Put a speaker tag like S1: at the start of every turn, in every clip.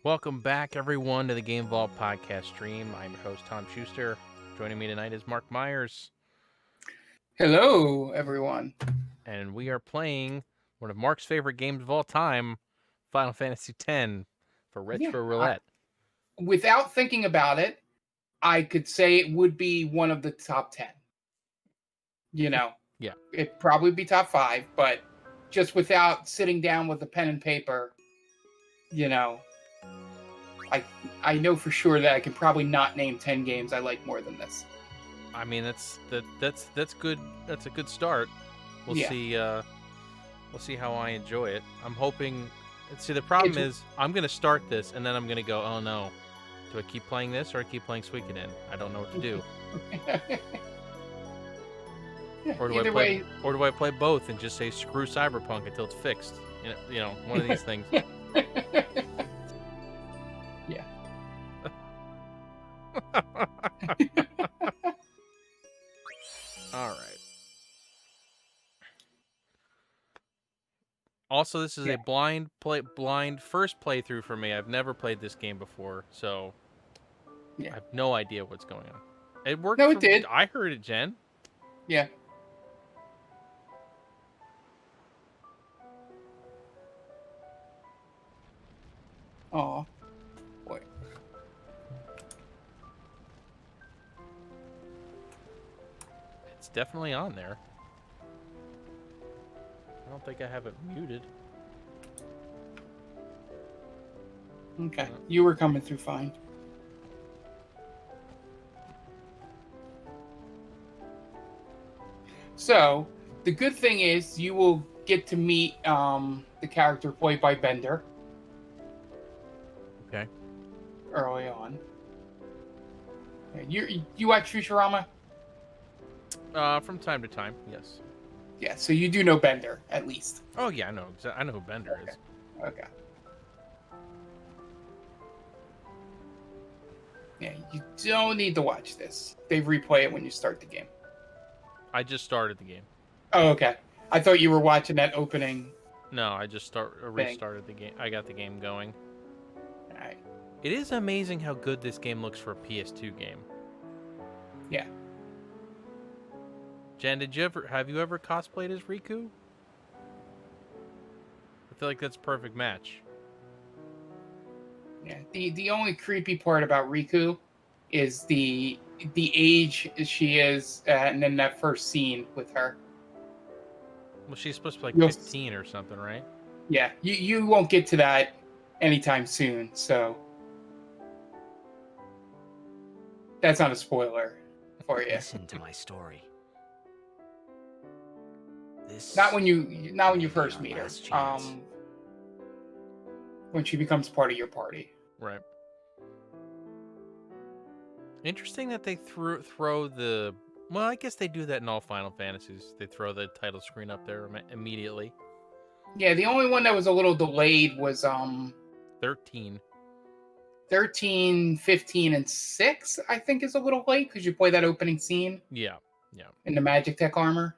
S1: Welcome back, everyone, to the Game Vault podcast stream. I'm your host, Tom Schuster. Joining me tonight is Mark Myers.
S2: Hello, everyone.
S1: And we are playing one of Mark's favorite games of all time, Final Fantasy X for Retro Roulette.
S2: Without thinking about it, I could say it would be one of the top 10. You know,
S1: Yeah.
S2: It'd probably be top 5, but just without sitting down with a pen and paper, I know for sure that I can probably not name 10 games I like more than this.
S1: I mean, that's good. That's a good start. We'll see. We'll see how I enjoy it. I'm hoping. See, the problem is I'm gonna start this and then I'm gonna go, oh no, do I keep playing this or I keep playing Suikoden? I don't know what to do. Or do I play both and just say screw Cyberpunk until it's fixed? You know, one of these things.
S2: Yeah.
S1: All right. Also, this is a blind first playthrough for me. I've never played this game before, so I have no idea what's going on. It worked.
S2: No, it did.
S1: I heard it, Jen.
S2: Yeah. Oh, boy.
S1: It's definitely on there. I don't think I have it muted.
S2: Okay, you were coming through fine. So, the good thing is you will get to meet the character played by Bender.
S1: Okay.
S2: Early on. You watch Futurama?
S1: From time to time, yes.
S2: Yeah, so you do know Bender, at least.
S1: Oh yeah, I know who Bender is.
S2: Okay. Yeah, you don't need to watch this. They replay it when you start the game.
S1: I just started the game.
S2: Oh, okay. I thought you were watching that opening.
S1: No, I just restarted the game. I got the game going.
S2: All right.
S1: It is amazing how good this game looks for a PS2 game.
S2: Yeah.
S1: Jen, have you ever cosplayed as Riku? I feel like that's a perfect match.
S2: Yeah. The only creepy part about Riku is the age she is, and then that first scene with her.
S1: Well, she's supposed to be like 15 or something, right?
S2: Yeah. You won't get to that anytime soon, so that's not a spoiler for you.
S3: Listen to my story.
S2: Not when you first meet her. When she becomes part of your party.
S1: Right. Interesting that they throw the... Well, I guess they do that in all Final Fantasies. They throw the title screen up there immediately.
S2: Yeah, the only one that was a little delayed was
S1: 13.
S2: 13, 15, and 6, I think, is a little late because you play that opening scene.
S1: Yeah.
S2: In the Magic Tech armor.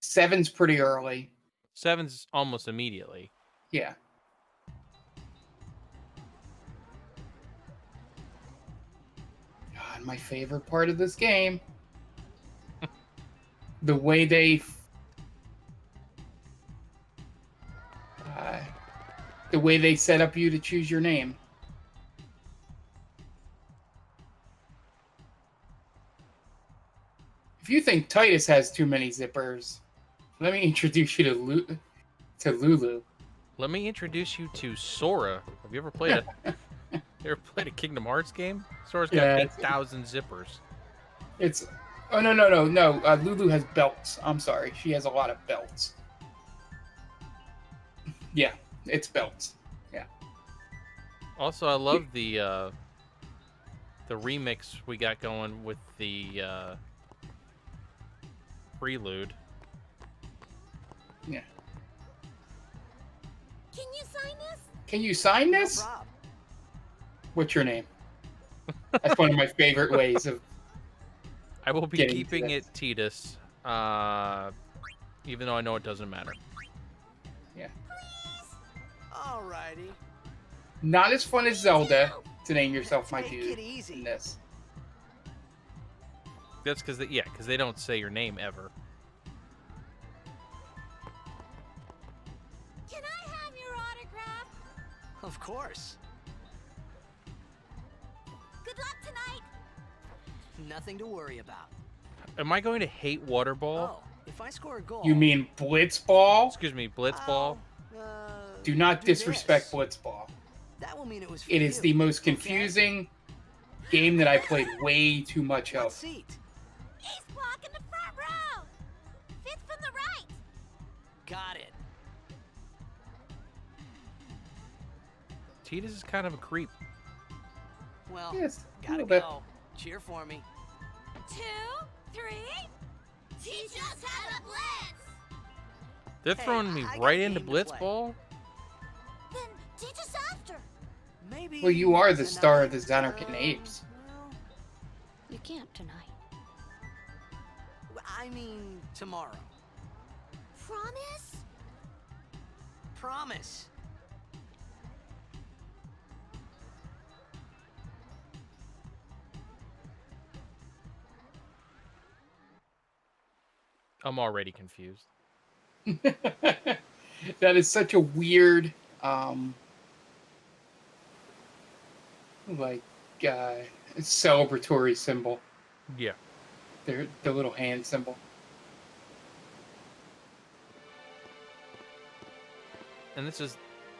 S2: 7's pretty early.
S1: 7's almost immediately.
S2: Yeah. God, my favorite part of this game. The way they... the way they set up you to choose your name. If you think Titus has too many zippers, let me introduce you to Lulu.
S1: Let me introduce you to Sora. Have you ever played a Kingdom Hearts game? Sora's got 8,000 zippers.
S2: It's... Oh, no. Lulu has belts. I'm sorry. She has a lot of belts. Yeah, it's belts. Yeah.
S1: Also, I love the remix we got going with the prelude.
S2: Yeah.
S4: Can you sign this?
S2: Can you sign this?
S3: No problem.
S2: What's your name? That's one of my favorite ways of...
S1: I will be keeping it Titus, even though I know it doesn't matter.
S2: Yeah.
S3: Alrighty.
S2: Not as fun as Zelda to name yourself my
S3: Take
S2: dude
S3: it easy.
S2: in this.
S1: That's because they don't say your name ever.
S4: Can I have your autograph?
S3: Of course.
S4: Good luck tonight.
S3: Nothing to worry about.
S1: Am I going to hate water ball?
S3: Oh, if I score a goal.
S2: You mean Blitzball?
S1: Excuse me, blitzball.
S2: Do not
S3: do
S2: disrespect
S3: this.
S2: Blitzball.
S3: That will mean it was for
S2: It is
S3: you.
S2: the most
S3: Okay?
S2: confusing game that I played way too much
S3: What
S2: of.
S3: seat?
S4: Ace block in the front row. Fifth from the right.
S3: Got it.
S1: Titus is kind of a creep.
S3: Well,
S2: Yes, a
S3: gotta
S2: little bit.
S3: go. Cheer for me.
S4: 2, 3. Teach us how to blitz.
S1: They're
S3: Hey,
S1: throwing me
S3: I got
S1: right
S3: a
S1: into
S3: game to play.
S1: blitzball.
S4: Then teach us after.
S3: Maybe.
S2: Well, you are the star of the
S3: tonight,
S2: Zanarkand Apes.
S3: well,
S4: You can't tonight.
S3: I mean tomorrow.
S4: Promise?
S3: Promise.
S1: I'm already confused.
S2: That is such a weird, like, celebratory symbol.
S1: Yeah.
S2: The little hand symbol.
S1: And this is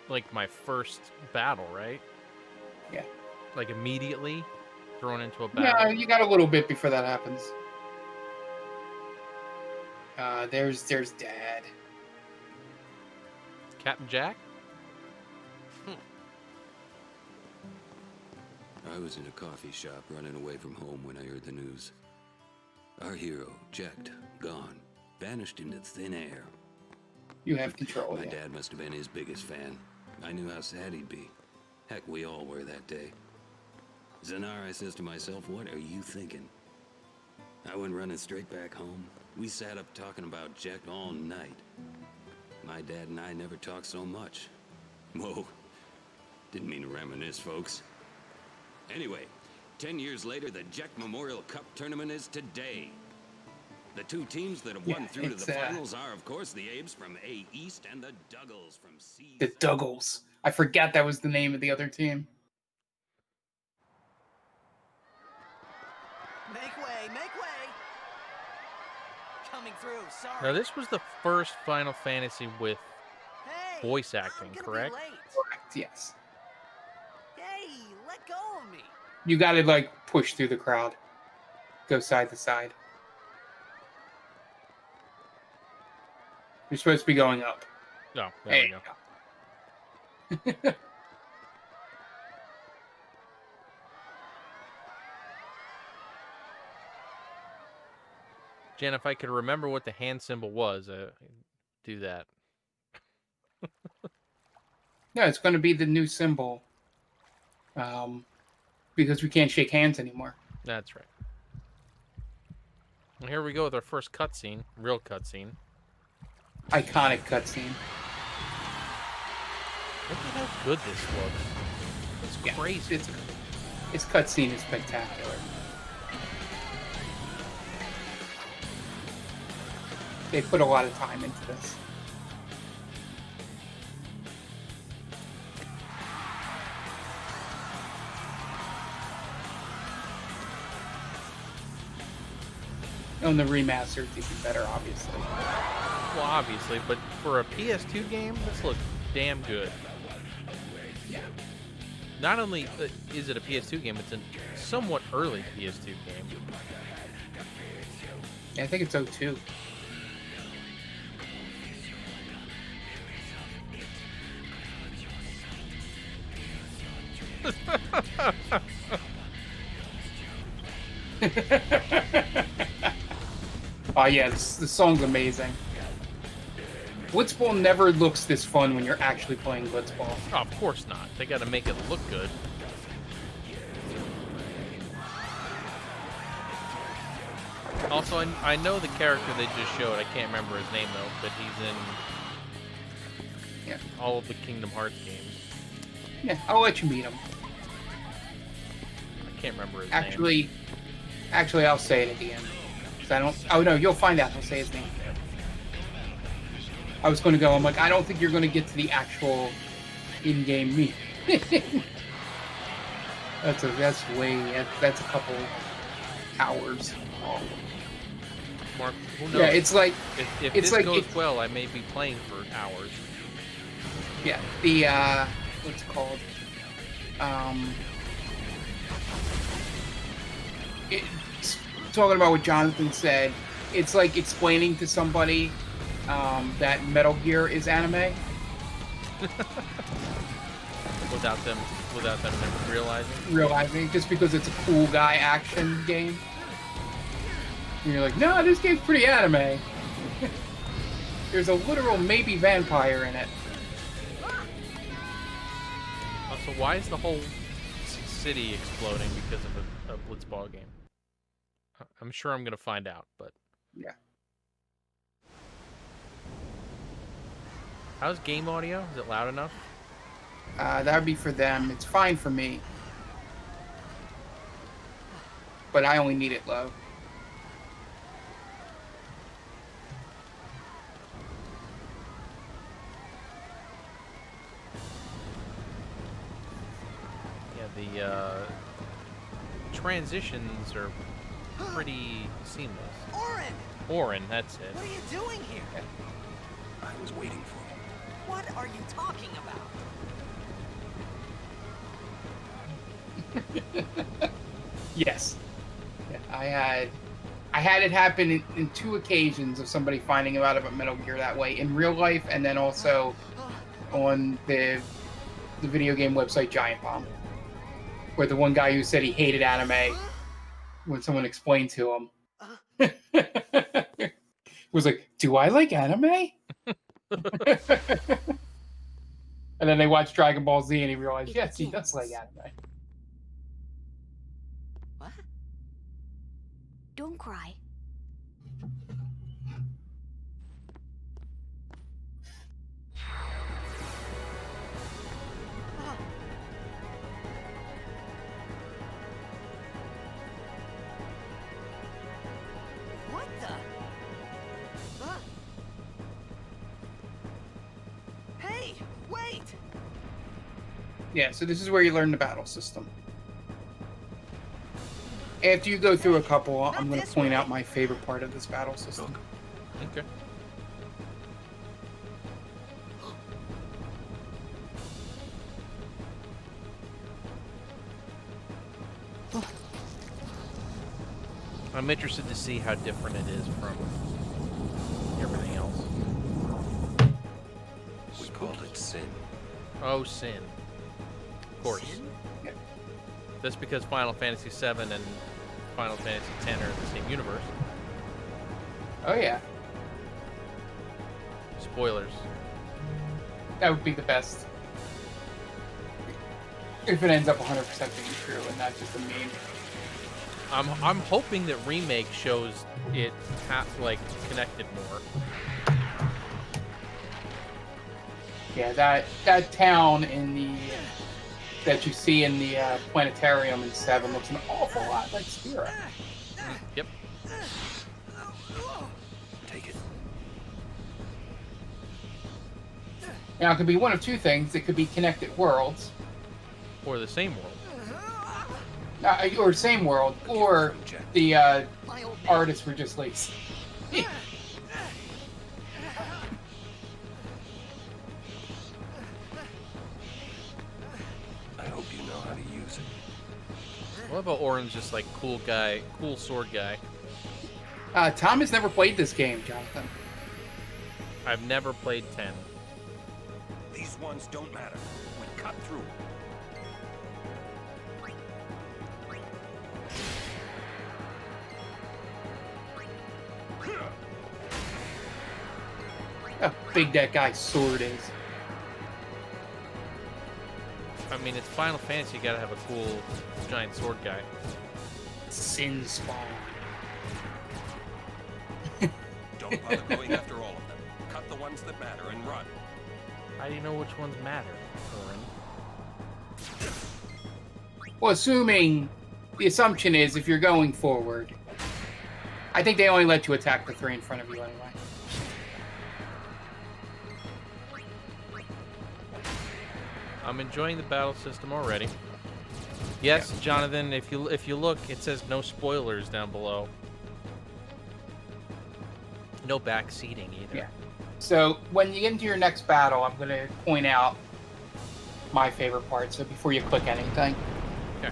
S1: like my first battle, right?
S2: Yeah.
S1: Like immediately thrown into a
S2: Yeah,
S1: battle.
S2: you got a little bit before that happens. There's Dad.
S1: Captain Jack?
S5: I was in a coffee shop running away from home when I heard the news. Our hero, Jacked, gone, vanished into thin air.
S2: You have control.
S5: My
S2: Yeah.
S5: dad must have been his biggest fan. I knew how sad he'd be. Heck, we all were that day. Zanar, I says to myself, what are you thinking? I went running straight back home. We sat up talking about Jack all night. My dad and I never talked so much. Whoa. Didn't mean to reminisce, folks. Anyway, 10 years later, the Jack Memorial Cup tournament is today. The two teams that have won
S2: Yeah,
S5: through to
S2: it's,
S5: the finals are, of course, the Abes from A East and the Duggles from C.
S2: The Duggles. I forgot that was the name of the other team.
S3: Make way, make way. Coming through. Sorry.
S1: Now this was the first Final Fantasy with
S3: Hey,
S1: voice
S3: I'm
S1: acting,
S3: gonna
S1: correct?
S3: Be late.
S2: Correct. Yes.
S3: Hey, let go of me.
S2: You gotta like push through the crowd. Go side to side. You're supposed to be going up.
S1: No, there
S2: There
S1: we
S2: you
S1: go.
S2: go.
S1: Jan, if I could remember what the hand symbol was, do that.
S2: Yeah, it's going to be the new symbol. Because we can't shake hands anymore.
S1: That's right. And here we go with our first cutscene, real cutscene.
S2: Iconic cutscene.
S1: Look at how good this looks. It's
S2: Yeah,
S1: crazy.
S2: Its cutscene is spectacular. They put a lot of time into this. And the remaster is even better, obviously.
S1: Well, obviously, but for a PS2 game, this looks damn good.
S2: Yeah.
S1: Not only is it a PS2 game, it's a somewhat early PS2 game.
S2: Yeah, I think it's 02. Oh yeah, the song's amazing. Blitzball never looks this fun when you're actually playing Blitzball.
S1: Oh, of course not. They got to make it look good. Also, I know the character they just showed. I can't remember his name though, but he's
S2: Yeah.
S1: all of the Kingdom Hearts games.
S2: Yeah, I'll let you meet him.
S1: I can't remember his name.
S2: Actually, I'll say it at the end. 'Cause I don't. Oh no, you'll find out. I'll say his name. I was going to go. I'm like, I don't think you're going to get to the actual in-game meet. That's a couple hours.
S1: Mark, who knows?
S2: Yeah, it's like
S1: if
S2: it's
S1: this
S2: like
S1: goes well, I may be playing for hours.
S2: yeah, the what's it called? It's talking about what Jonathan said. It's like explaining to somebody that Metal Gear is anime.
S1: without them
S2: Realizing just because it's a cool guy action game. And you're like, no, this game's pretty anime. There's a literal maybe vampire in it.
S1: So why is the whole city exploding because of a blitzball game? I'm sure I'm gonna find out, but
S2: Yeah.
S1: How's game audio? Is it loud enough?
S2: That would be for them. It's fine for me. But I only need it low.
S1: Yeah, the transitions are pretty seamless. Orin, that's it.
S3: What are you doing here?
S5: I was waiting for you.
S3: What are you talking about?
S2: Yes. Yeah, I had it happen in 2 occasions of somebody finding out about Metal Gear that way in real life, and then also on the video game website Giant Bomb, where the one guy who said he hated anime, when someone explained to him, was like, "Do I like anime?" And then they watched Dragon Ball Z, and he realized, yes, he does like anime.
S3: What?
S4: Don't cry.
S3: What the? Hey, wait!
S2: Yeah, so this is where you learn the battle system. After you go through a couple, I'm going to point out my favorite part of this battle system.
S1: Okay. I'm interested to see how different it is from everything else.
S5: We called it sin.
S1: Oh, Sin. Of course.
S2: Yeah.
S1: That's because Final Fantasy VII and Final Fantasy X are in the same universe.
S2: Oh, yeah.
S1: Spoilers.
S2: That would be the best. If it ends up 100% being true and not just a meme.
S1: I'm hoping that Remake shows it connected more.
S2: Yeah, that town in the that you see in the planetarium in 7 looks an awful lot like Spira.
S1: Yep.
S5: Take it.
S2: Now, it could be one of 2 things. It could be connected worlds,
S1: Or the same world.
S2: or same world, or the
S3: My old man.
S2: artists were just lazy.
S5: I hope you know how to use it.
S1: I love how Orin's just like cool guy, cool sword guy.
S2: Tom has never played this game, Jonathan.
S1: I've never played 10.
S5: These ones don't matter. We cut through.
S2: How big that guy's sword is.
S1: I mean, it's Final Fantasy. You gotta have a cool giant sword guy.
S2: Sin Spawn.
S5: Don't bother going after all of them. Cut the ones that matter and run.
S1: How do you know which ones matter, Corin?
S2: Well, assuming the assumption is if you're going forward, I think they only let you attack the 3 in front of you anyway.
S1: I'm enjoying the battle system already. Yes,
S2: Yeah.
S1: Jonathan, if you look, it says no spoilers down below. No back seating either.
S2: Yeah. So when you get into your next battle, I'm going to point out my favorite part. So before you click anything,
S1: Okay.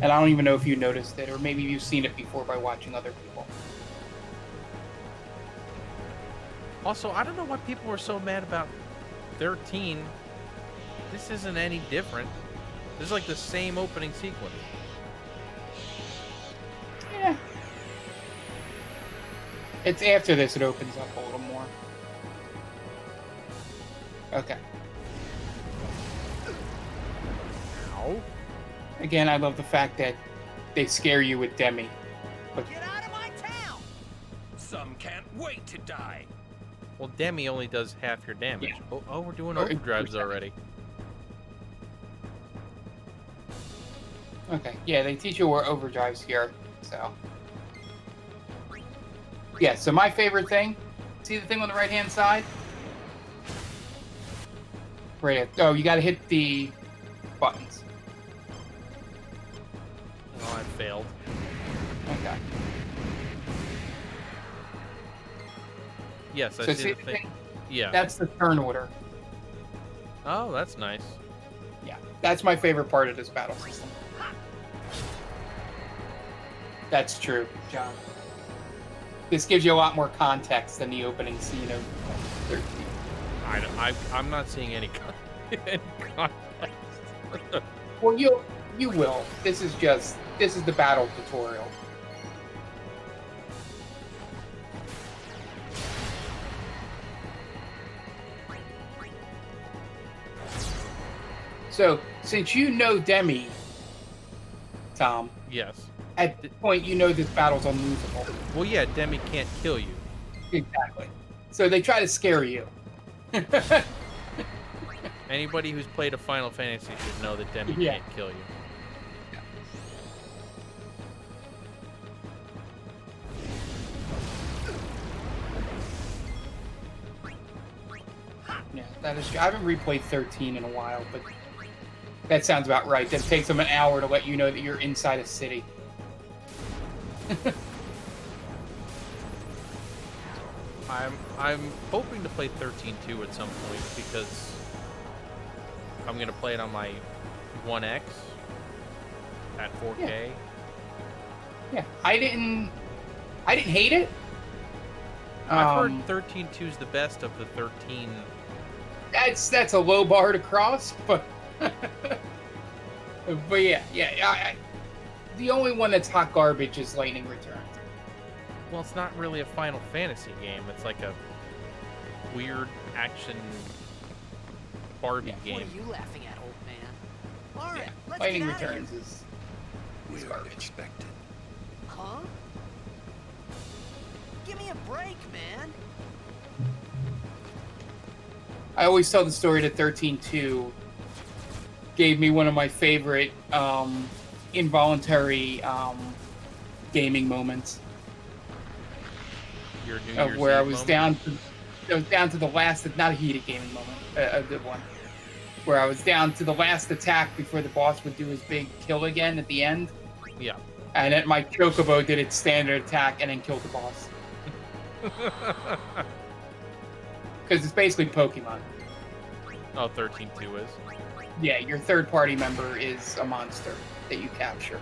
S2: and I don't even know if you noticed it, or maybe you've seen it before by watching other people.
S1: Also, I don't know why people were so mad about 13. This isn't any different. This is like the same opening sequence.
S2: Yeah. It's after this it opens up a little more. Okay.
S1: Ow.
S2: Again, I love the fact that they scare you with Demi. But
S3: Get out of my town!
S6: Some can't wait to die.
S1: Well, Demi only does half your damage.
S2: Yeah.
S1: Oh, we're doing
S2: Or
S1: overdrives
S2: 8%.
S1: already.
S2: okay, yeah, they teach you where overdrives here, so. Yeah, so my favorite thing, see the thing on the right-hand side? Right, oh, you gotta hit the buttons.
S1: Oh, I failed.
S2: Okay.
S1: Yes, I
S2: So
S1: see the thing. Yeah.
S2: That's the turn order.
S1: Oh, that's nice.
S2: Yeah, that's my favorite part of this battle system. That's true, John. This gives you a lot more context than the opening scene of 13.
S1: I'm not seeing any, any context.
S2: Well, you will. This is the battle tutorial. So, since you know Demi, Tom,
S1: Yes.
S2: at this point you know this battle's unlosable.
S1: Well, yeah, Demi can't kill you.
S2: Exactly. So they try to scare you.
S1: Anybody who's played a Final Fantasy should know that Demi
S2: Yeah.
S1: can't kill you.
S2: Yeah, that is true. I haven't replayed 13 in a while, but that sounds about right. That it takes them an hour to let you know that you're inside a city.
S1: I'm hoping to play 13-2 at some point because I'm gonna play it on my 1X at 4K.
S2: Yeah, I didn't hate it.
S1: I've heard 13-2 is the best of the 13.
S2: That's a low bar to cross, but but yeah. The only one that's hot garbage is Lightning Returns.
S1: Well, it's not really a Final Fantasy game. It's like a weird action Barbie
S2: Yeah.
S3: What
S1: game.
S3: are you laughing at, old man? All right,
S2: Yeah,
S3: let's
S2: Lightning
S3: get out of here.
S2: Returns is
S5: We are
S2: garbage.
S5: expected.
S3: Huh? Give me a break, man.
S2: I always tell the story that 13-2 gave me one of my favorite involuntary gaming moments.
S1: Your New
S2: Of
S1: Year's
S2: where I
S1: Eve
S2: was
S1: moment.
S2: down to the last, not a heated gaming moment, a good one, where I was down to the last attack before the boss would do his big kill again at the end,
S1: Yeah.
S2: and then my Chocobo did its standard attack and then killed the boss. Because it's basically Pokemon.
S1: Oh, 13-2 is.
S2: Yeah, your third party member is a monster that you capture.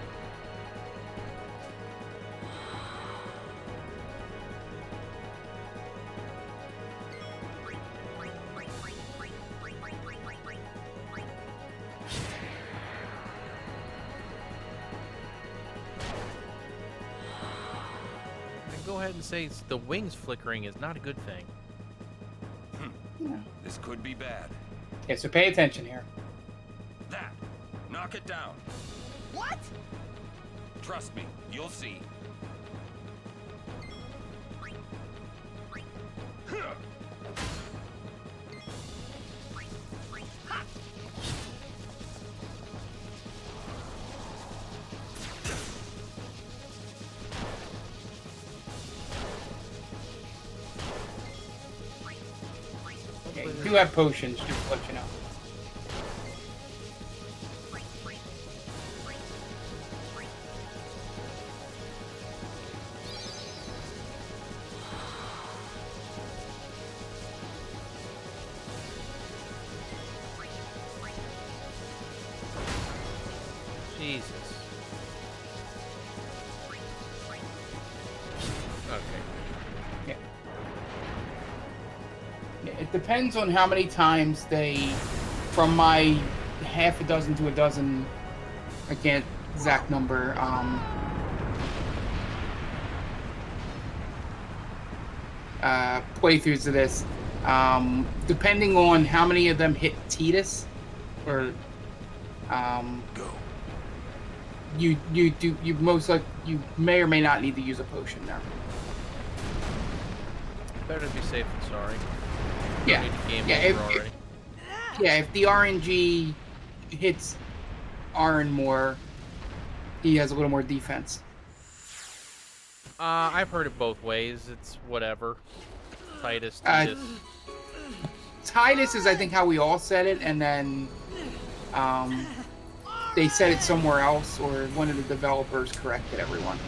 S1: I go ahead and say the wings flickering is not a good thing.
S6: This could be bad.
S2: Okay, so pay attention here.
S6: That. Knock it down.
S3: What?
S6: Trust me, you'll see.
S2: Yeah, you do have potions, just to let you know.
S1: Jesus. Okay.
S2: Yeah. Yeah, it depends on how many times they, from my half a dozen to a dozen, I can't exact number, playthroughs of this, depending on how many of them hit Titus, or
S6: Go.
S2: you may or may not need to use a potion there.
S1: Better to be safe than sorry.
S2: Yeah.
S1: Need to game
S2: Yeah,
S1: over
S2: if-
S1: already.
S2: Yeah, if the RNG hits Aaron more, he has a little more defense.
S1: I've heard it both ways. It's whatever. Titus,
S2: Uh,
S1: Titus.
S2: Titus is, I think, how we all said it, and then they said it somewhere else, or one of the developers corrected everyone.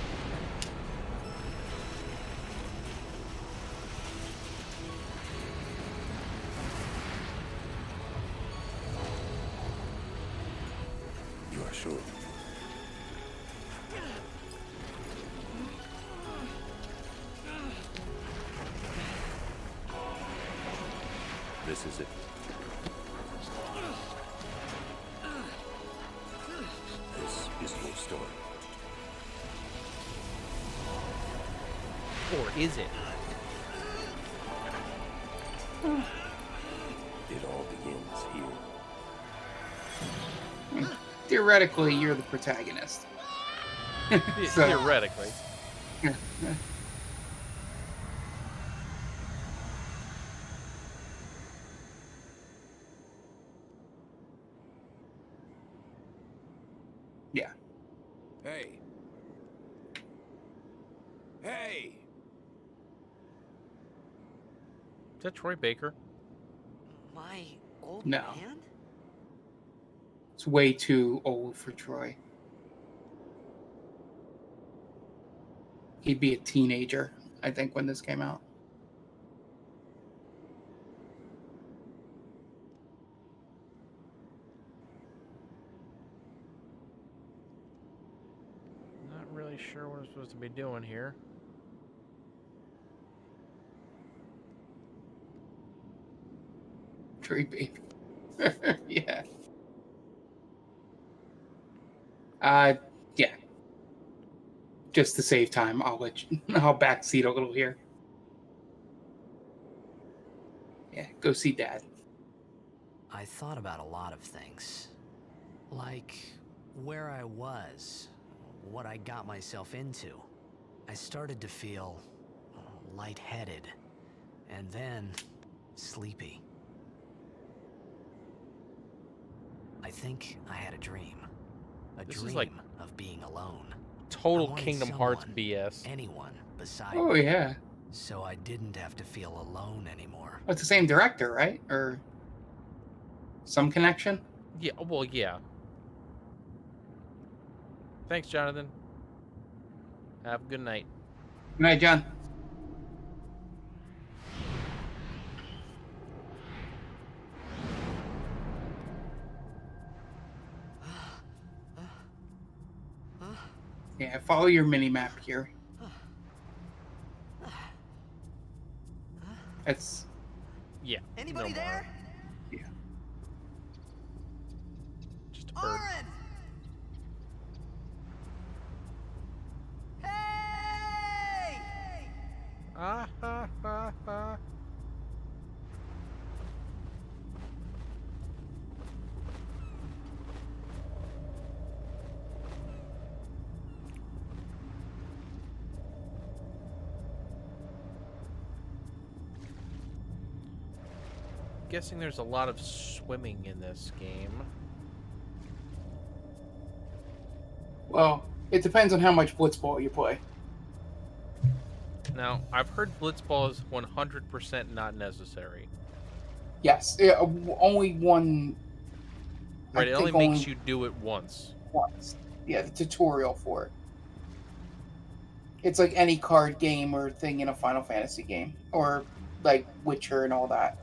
S6: You are sure? This is it. This is your story.
S1: Or is it?
S6: It all begins here.
S2: Theoretically, you're the protagonist. So-
S1: Theoretically.
S2: Yeah.
S6: Hey. Hey.
S1: Is that Troy Baker?
S3: My old
S2: No.
S3: man?
S2: It's way too old for Troy. He'd be a teenager, I think, when this came out.
S1: Not really sure what I'm supposed to be doing here.
S2: Creepy. Yeah. Yeah. Just to save time, I'll backseat a little here. Yeah, go see Dad.
S3: I thought about a lot of things. Like where I was, what I got myself into. I started to feel lightheaded, and then sleepy. I think I had a dream.
S1: This is
S3: Dream
S1: like
S3: of being alone.
S1: Total
S3: I wanted
S1: Kingdom Hearts
S3: someone,
S1: BS.
S3: Anyone beside
S2: Oh,
S3: me,
S2: yeah.
S3: so I didn't have to feel alone anymore.
S2: It's the same director, right? Or some connection?
S1: Yeah, well, yeah. Thanks, Jonathan. Have a good night.
S2: Good night, John. Yeah, follow your mini map here. It's
S1: Yeah.
S3: Anybody
S1: no more.
S3: there?
S2: yeah.
S1: Just a bird.
S3: Oren! Hey!
S1: Ah, ha, ha, ha. Guessing there's a lot of swimming in this game.
S2: Well, it depends on how much blitzball you play.
S1: Now, I've heard blitzball is 100% not necessary.
S2: Yes, only one.
S1: Right,
S2: I
S1: it only
S2: think
S1: makes you do it once.
S2: once. Yeah, the tutorial for it. It's like any card game or thing in a Final Fantasy game, or like Witcher and all that.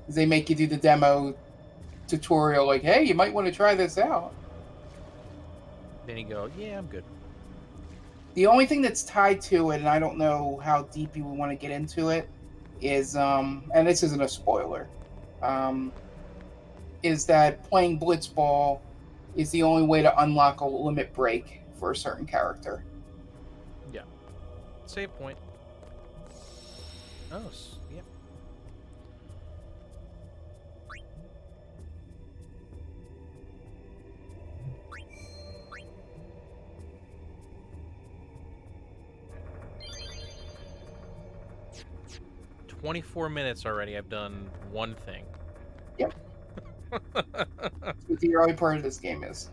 S2: They make you do the demo tutorial, like, hey, you might want to try this out.
S1: Then you go, yeah, I'm good.
S2: The only thing that's tied to it, and I don't know how deep you would want to get into it, is and this isn't a spoiler, um, is that playing Blitzball is the only way to unlock a limit break for a certain character.
S1: Yeah. Save point. Oh, yeah. "24 minutes already. I've done one thing."
S2: Yep. That's what the early part of this game is.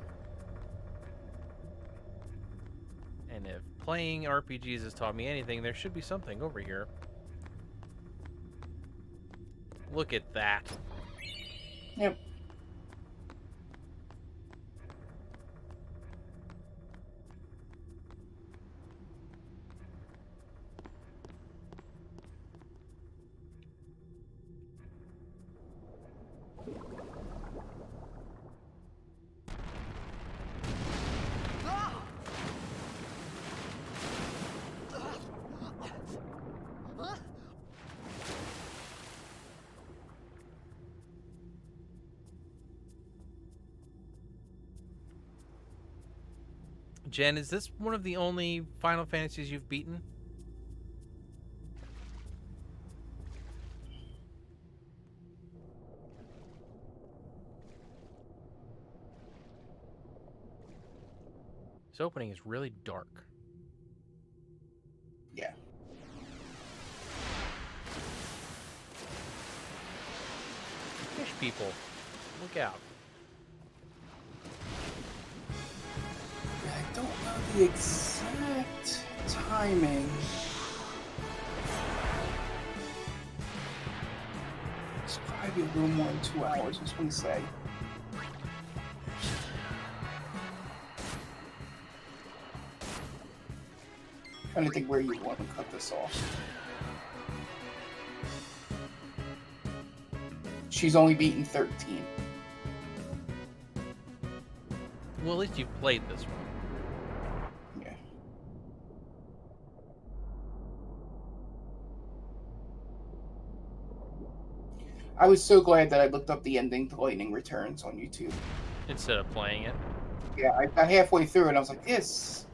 S1: And if playing RPGs has taught me anything, there should be something over here. Look at that.
S2: Yep.
S1: Jen, is this one of the only Final Fantasies you've beaten? This opening is really dark.
S2: Yeah.
S1: Fish people. Look out.
S2: I don't know the exact timing. It's probably a little more than 2 hours, I just want to say. Trying to think where you want to cut this off. She's only beaten 13.
S1: Well, at least you've played this one.
S2: Yeah. I was so glad that I looked up the ending to Lightning Returns on YouTube.
S1: Instead of playing it.
S2: Yeah, I got halfway through and I was like, this.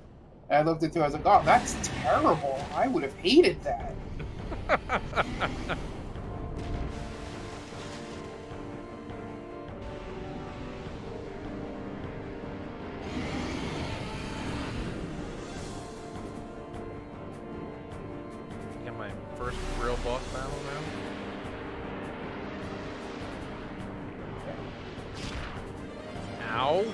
S2: And I looked it through, I was like, oh, that's terrible. I would have hated that.
S1: Got my first real boss battle now. Ow.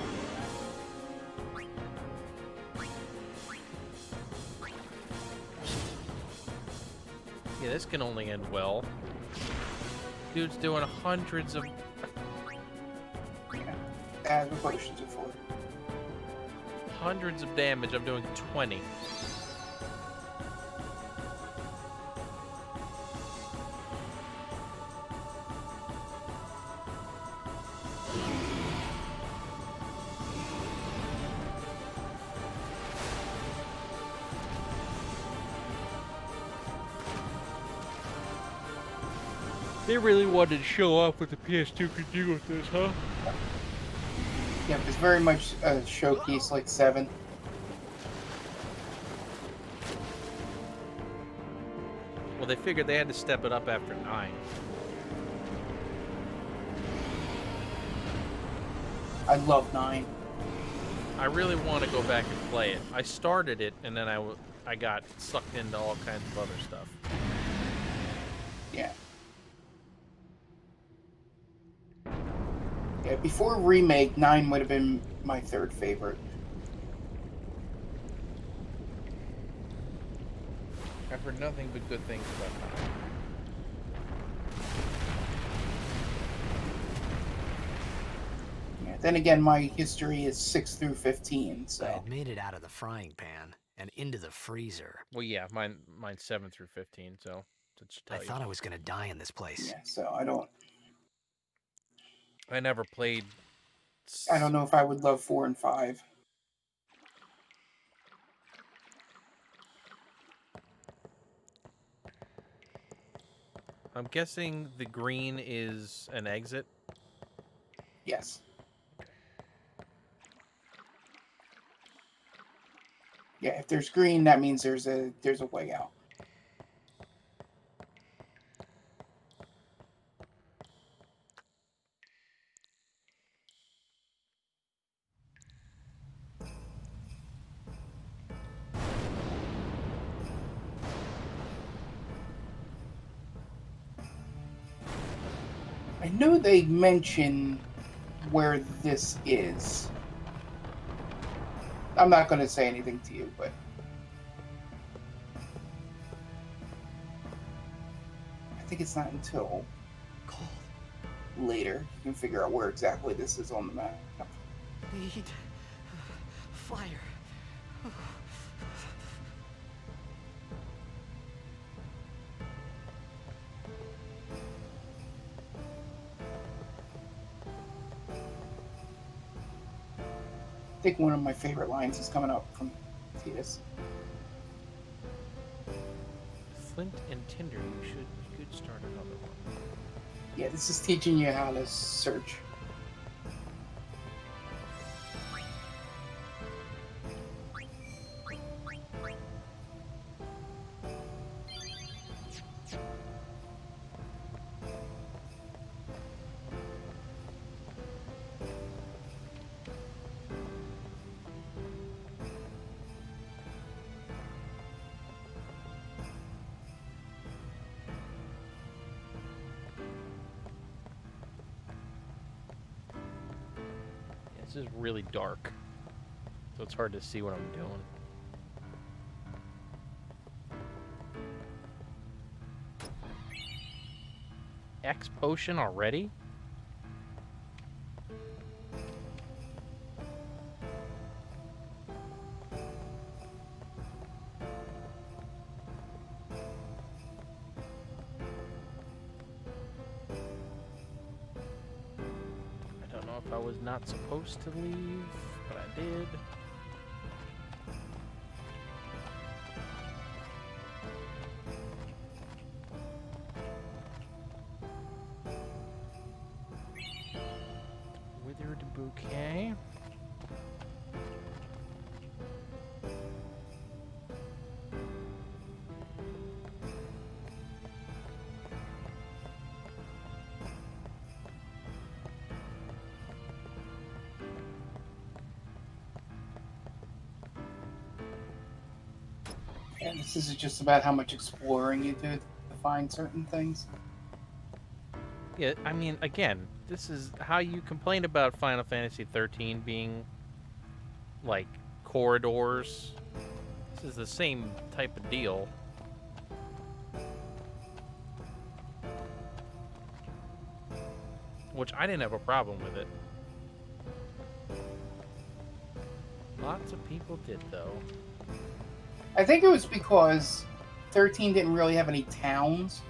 S1: Yeah, this can only end well. Dude's doing hundreds of...
S2: Yeah. As what potions are for.
S1: Hundreds of damage. I'm doing 20. They really wanted to show off what the PS2 could do with this, huh?
S2: Yeah, it's very much a showcase like 7.
S1: Well, they figured they had to step it up after 9.
S2: I love 9.
S1: I really want to go back and play it. I started it, and then I got sucked into all kinds of other stuff.
S2: Yeah. Yeah, before Remake, 9 would have been my third favorite.
S1: I've heard nothing but good things about
S2: Then again, my history is 6 through 15,
S3: I
S2: so
S3: had made it out of the frying pan and into the freezer.
S1: Well, yeah, mine's 7 through 15, so that should
S3: I
S1: tell you.
S3: thought I was gonna die in this place.
S2: yeah. So I don't
S1: I never played.
S2: know if I would love 4 and 5.
S1: I'm guessing the green is an exit.
S2: Yes. Yeah, if there's green, that means there's a way out. I know they mention where this is. I'm not going to say anything to you, but I think it's not until
S3: Cold.
S2: later you can figure out where exactly this is on the map.
S3: Need fire.
S2: I think one of my favorite lines is coming up from Titus.
S1: Flint and tinder. You could start another one.
S2: Yeah, this is teaching you how to search.
S1: This is really dark, so it's hard to see what I'm doing. X potion already? I don't know if I was not supposed to leave, but I did. Withered bouquet.
S2: And this is just about how much exploring you do to find certain things.
S1: Yeah, I mean, again, this is how you complained about Final Fantasy 13 being like corridors. This is the same type of deal. Which I didn't have a problem with it. Lots of people did, though.
S2: I think it was because 13 didn't really have any towns.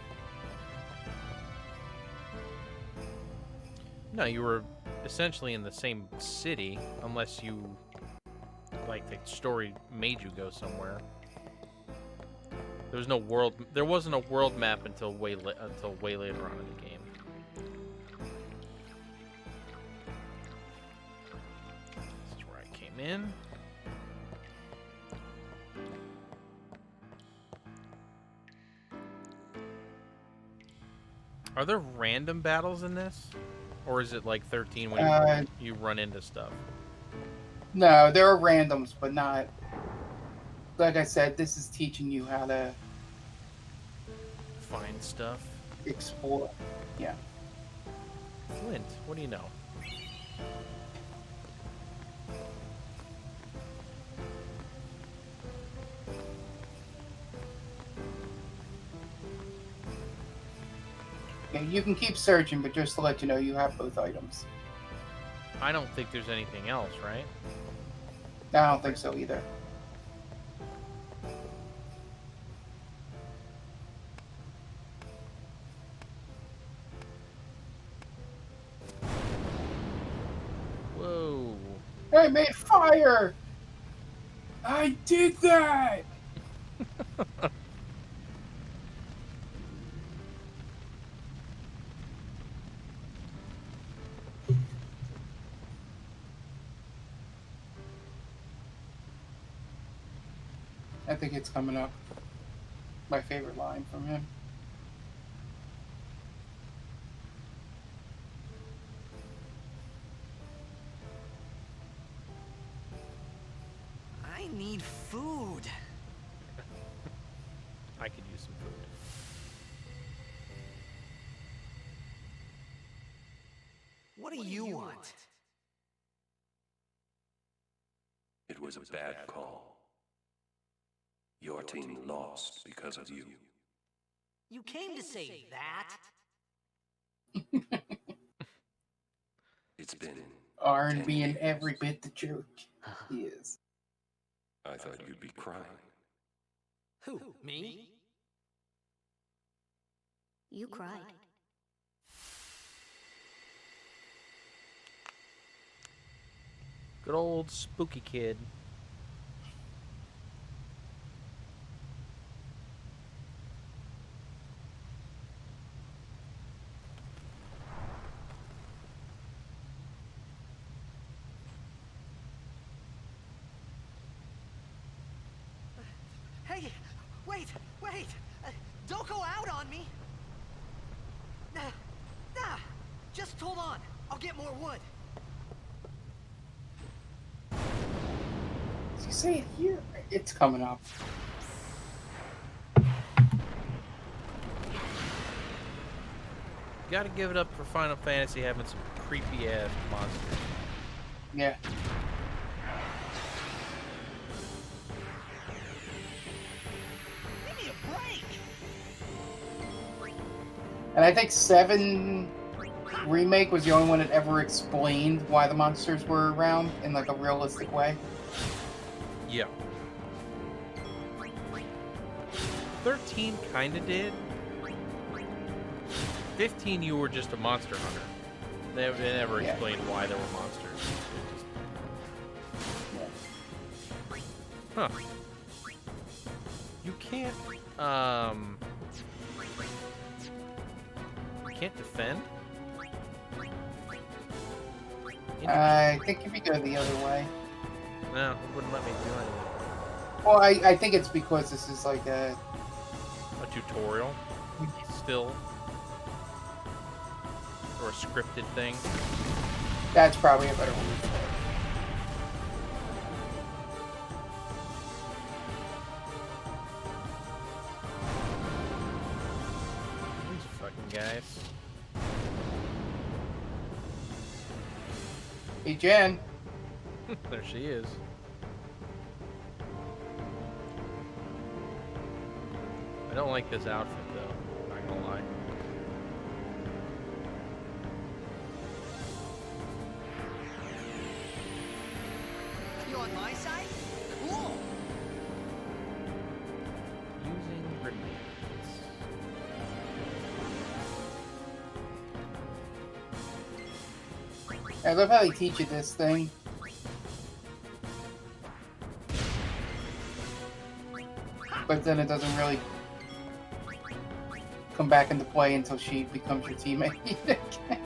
S1: No, you were essentially in the same city, unless you, like, the story made you go somewhere. There was no world. There wasn't a world map until way later on in the game. This is where I came in. Are there random battles in this? Or is it like 13 when you run into stuff?
S2: No, there are randoms, but not. Like I said, this is teaching you how to
S1: Find stuff.
S2: explore. Yeah.
S1: Flint, what do you know?
S2: Yeah, you can keep searching, but just to let you know, you have both items.
S1: I don't think there's anything else, right?
S2: I don't think so either.
S1: Whoa.
S2: I made fire! I did that! I think it's coming up. My favorite line from him.
S3: I need food.
S1: I could use some food.
S3: What do you want?
S6: It was a bad call. Your team lost because of you.
S3: You came to say that?
S6: It's been
S2: R&B
S6: 10
S2: and every
S6: years.
S2: bit the truth. He is.
S6: I thought you'd be crying.
S3: Who, me?
S4: You cried.
S1: Good old spooky kid.
S3: Hey, wait! Don't go out on me! Just hold on. I'll get more wood.
S2: Does he say it here? It's coming up.
S1: Gotta give it up for Final Fantasy having some creepy ass monsters.
S2: Yeah.
S3: Give me a break!
S2: And I think 7 Remake was the only one that ever explained why the monsters were around in like a realistic way.
S1: Yeah. 13 kinda did. 15 you were just a monster hunter. They never
S2: Yeah.
S1: explained why there were monsters. It just... Huh. You can't you can't defend?
S2: I think if you go the other way.
S1: No, it wouldn't let me do anything.
S2: Well, I think it's because this is like a...
S1: A tutorial? Still? Or a scripted thing?
S2: That's probably a better one.
S1: These fucking guys.
S2: Hey, Jen.
S1: There she is. I don't like this outfit though, not gonna lie.
S3: You on my side? Cool!
S1: Using grenades.
S2: I love how they teach you this thing. But then it doesn't really come back into play until she becomes your teammate again.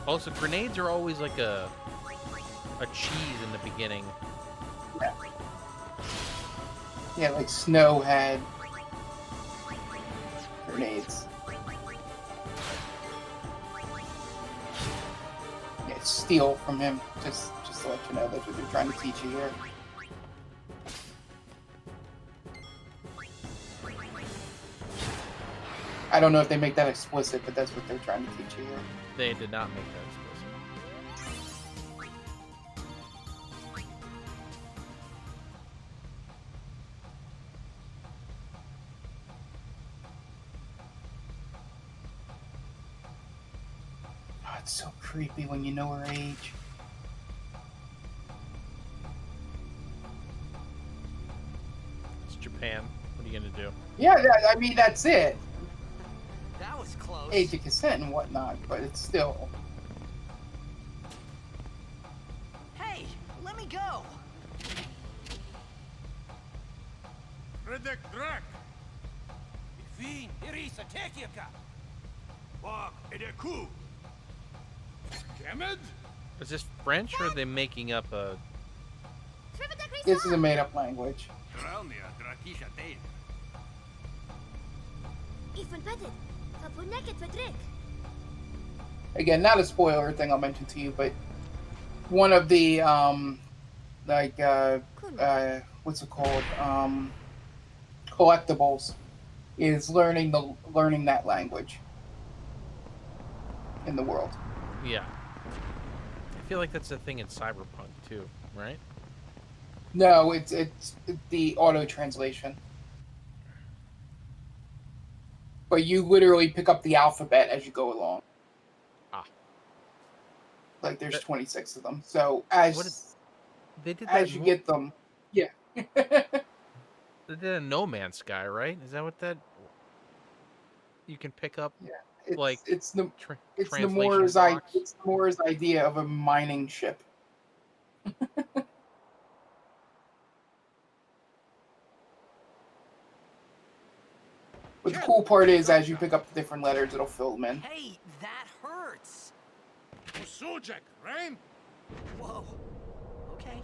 S1: Also, grenades are always like a cheese in the beginning.
S2: Yeah. Yeah, like Snow had grenades. Yeah, steal from him. Just to let you know that's what they're trying to teach you here. I don't know if they make that explicit, but that's what they're trying to teach you here.
S1: They did not make that explicit.
S2: it's so creepy when you know her age.
S1: It's Japan. What are you gonna do?
S2: Yeah, I mean, that's it.
S3: That was close.
S2: Age of consent and whatnot, but it's still.
S3: Hey, let me go.
S7: Redek Drak! Vin, Irisa, Tekiaka! Wag, Edeku! Kemed?
S1: Is this French or are they making up a?
S2: This is a made-up language.
S7: Dralnia, Drakisha Dale.
S4: Even better. Kapunek et Vedrik.
S2: Again, not a spoiler thing I'll mention to you, but one of the what's it called? Collectibles is learning that language in the world.
S1: Yeah. I feel like that's a thing in Cyberpunk too, right?
S2: No, it's the auto translation. But you literally pick up the alphabet as you go along.
S1: Ah.
S2: Like there's
S1: That-
S2: 26 of them. So
S1: They did that.
S2: as you get them, yeah.
S1: They did a No Man's Sky, right? Is that what that? You can pick up
S2: It's
S1: like
S2: it's the
S1: translation
S2: Moor's
S1: blocks.
S2: it's the Moor's idea of a mining ship. But the cool part is, as you pick up the different letters, it'll fill them in.
S3: Hey, that hurts.
S7: Usujek, Rain?
S3: Whoa. Okay.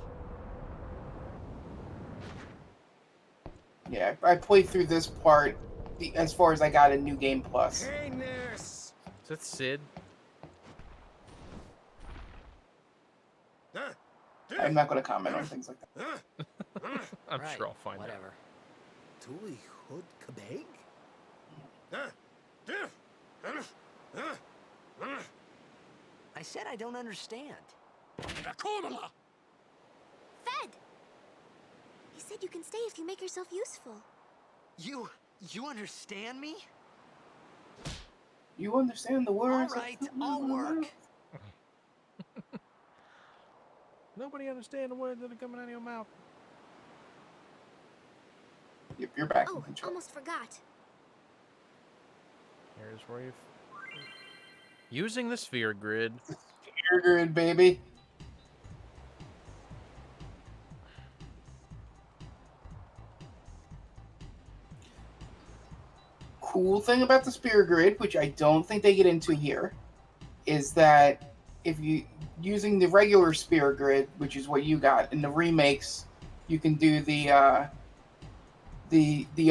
S2: Yeah, I played through this part as far as I got in New Game Plus.
S7: Hey, nurse!
S1: Is that Sid?
S2: I'm not going to comment on things like that.
S1: I'm
S3: Right,
S1: sure I'll find out.
S3: whatever.
S8: Tuli Hood Kabeg?
S3: I said I don't understand.
S7: Rakonala!
S4: Fed! He said you can stay if you make yourself useful.
S3: You understand me?
S2: You understand the
S3: All
S2: words?
S3: right, I'll work.
S1: Nobody understand the words that are coming out of your mouth.
S2: Yep, you're back in
S4: Oh,
S2: control.
S4: almost forgot.
S1: Here's where you. Using the sphere grid.
S2: You're good, baby. Cool thing about the spear grid, which I don't think they get into here, is that if you using the regular spear grid, which is what you got in the remakes, you can do the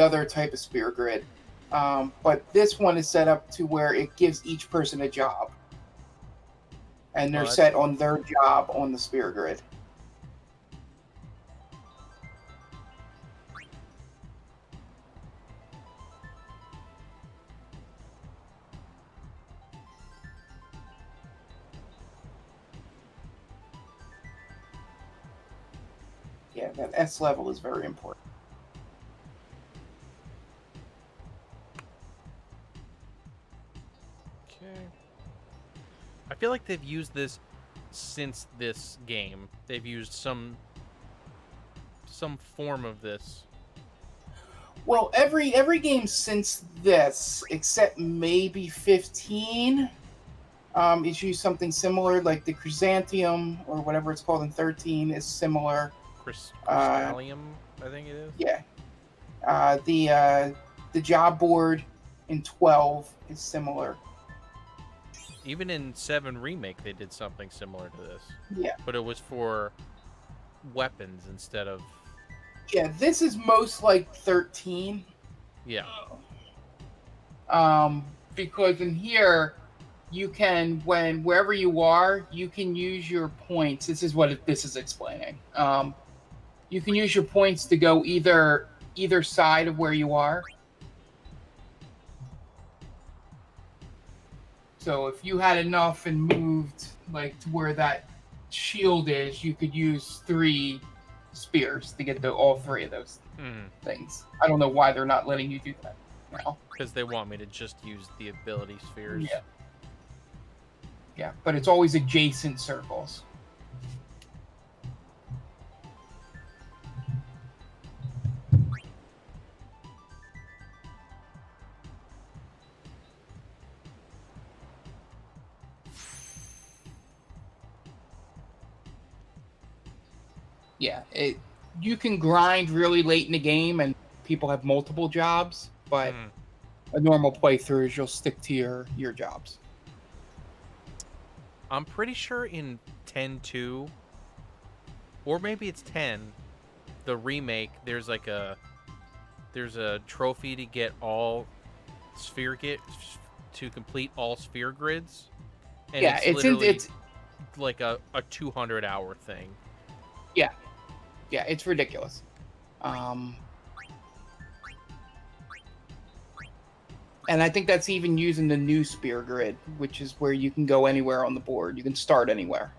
S2: other type of spear grid. But this one is set up to where it gives each person a job, and they're
S1: that's
S2: set on their job on the spear grid. Yeah, that S level is very important.
S1: Okay. I feel like they've used this since this game. They've used some form of this.
S2: Well, every game since this, except maybe 15, is used something similar. Like the Chrysanthemum or whatever it's called in 13 is similar.
S1: Crystallium, I think it is.
S2: Yeah. The job board in 12 is similar.
S1: Even in 7 Remake, they did something similar to this.
S2: Yeah.
S1: But it was for weapons instead of.
S2: Yeah, this is most like 13.
S1: Yeah.
S2: Because in here, you can, wherever you are, you can use your points. This is what this is explaining. You can use your points to go either side of where you are. So if you had enough and moved like to where that shield is, you could use 3 spears to get all 3 of those things. I don't know why they're not letting you do that now.
S1: Because they want me to just use the ability spheres.
S2: Yeah. Yeah, but it's always adjacent circles. Yeah, you can grind really late in the game, and people have multiple jobs, but a normal playthrough is you'll stick to your jobs.
S1: I'm pretty sure in 10.2, or maybe it's 10, the remake, there's a trophy to get all to complete all sphere grids. And
S2: Yeah,
S1: it's literally like a 200-hour thing.
S2: Yeah. Yeah, it's ridiculous. And I think that's even using the new spear grid, which is where you can go anywhere on the board. You can start anywhere.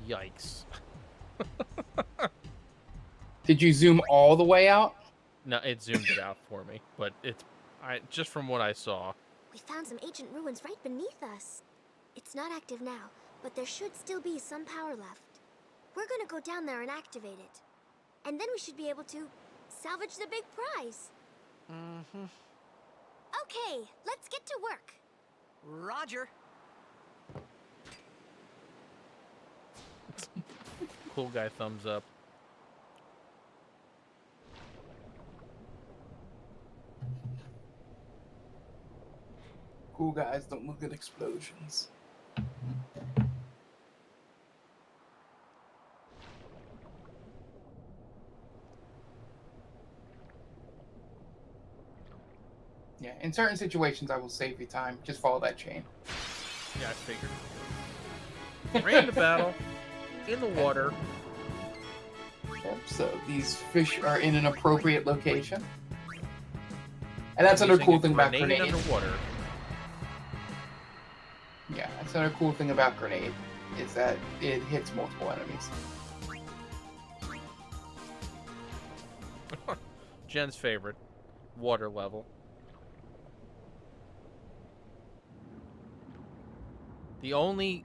S1: Yikes.
S2: Did you zoom all the way out?
S1: No, it zoomed it out for me, but just from what I saw.
S9: We found some ancient ruins right beneath us. It's not active now, but there should still be some power left. We're gonna go down there and activate it. And then we should be able to salvage the big prize.
S3: Mm-hmm.
S9: Okay, let's get to work.
S3: Roger.
S1: Cool guy thumbs up.
S2: Cool guys don't look at explosions. Yeah, in certain situations I will save you time. Just follow that chain.
S1: Yeah, I figured. Ran the battle in the water.
S2: Yep, so these fish are in an appropriate location. And that's another cool thing about grenade.
S1: Underwater.
S2: Yeah, that's another cool thing about grenade, is that it hits multiple enemies.
S1: Jen's favorite. Water level. The only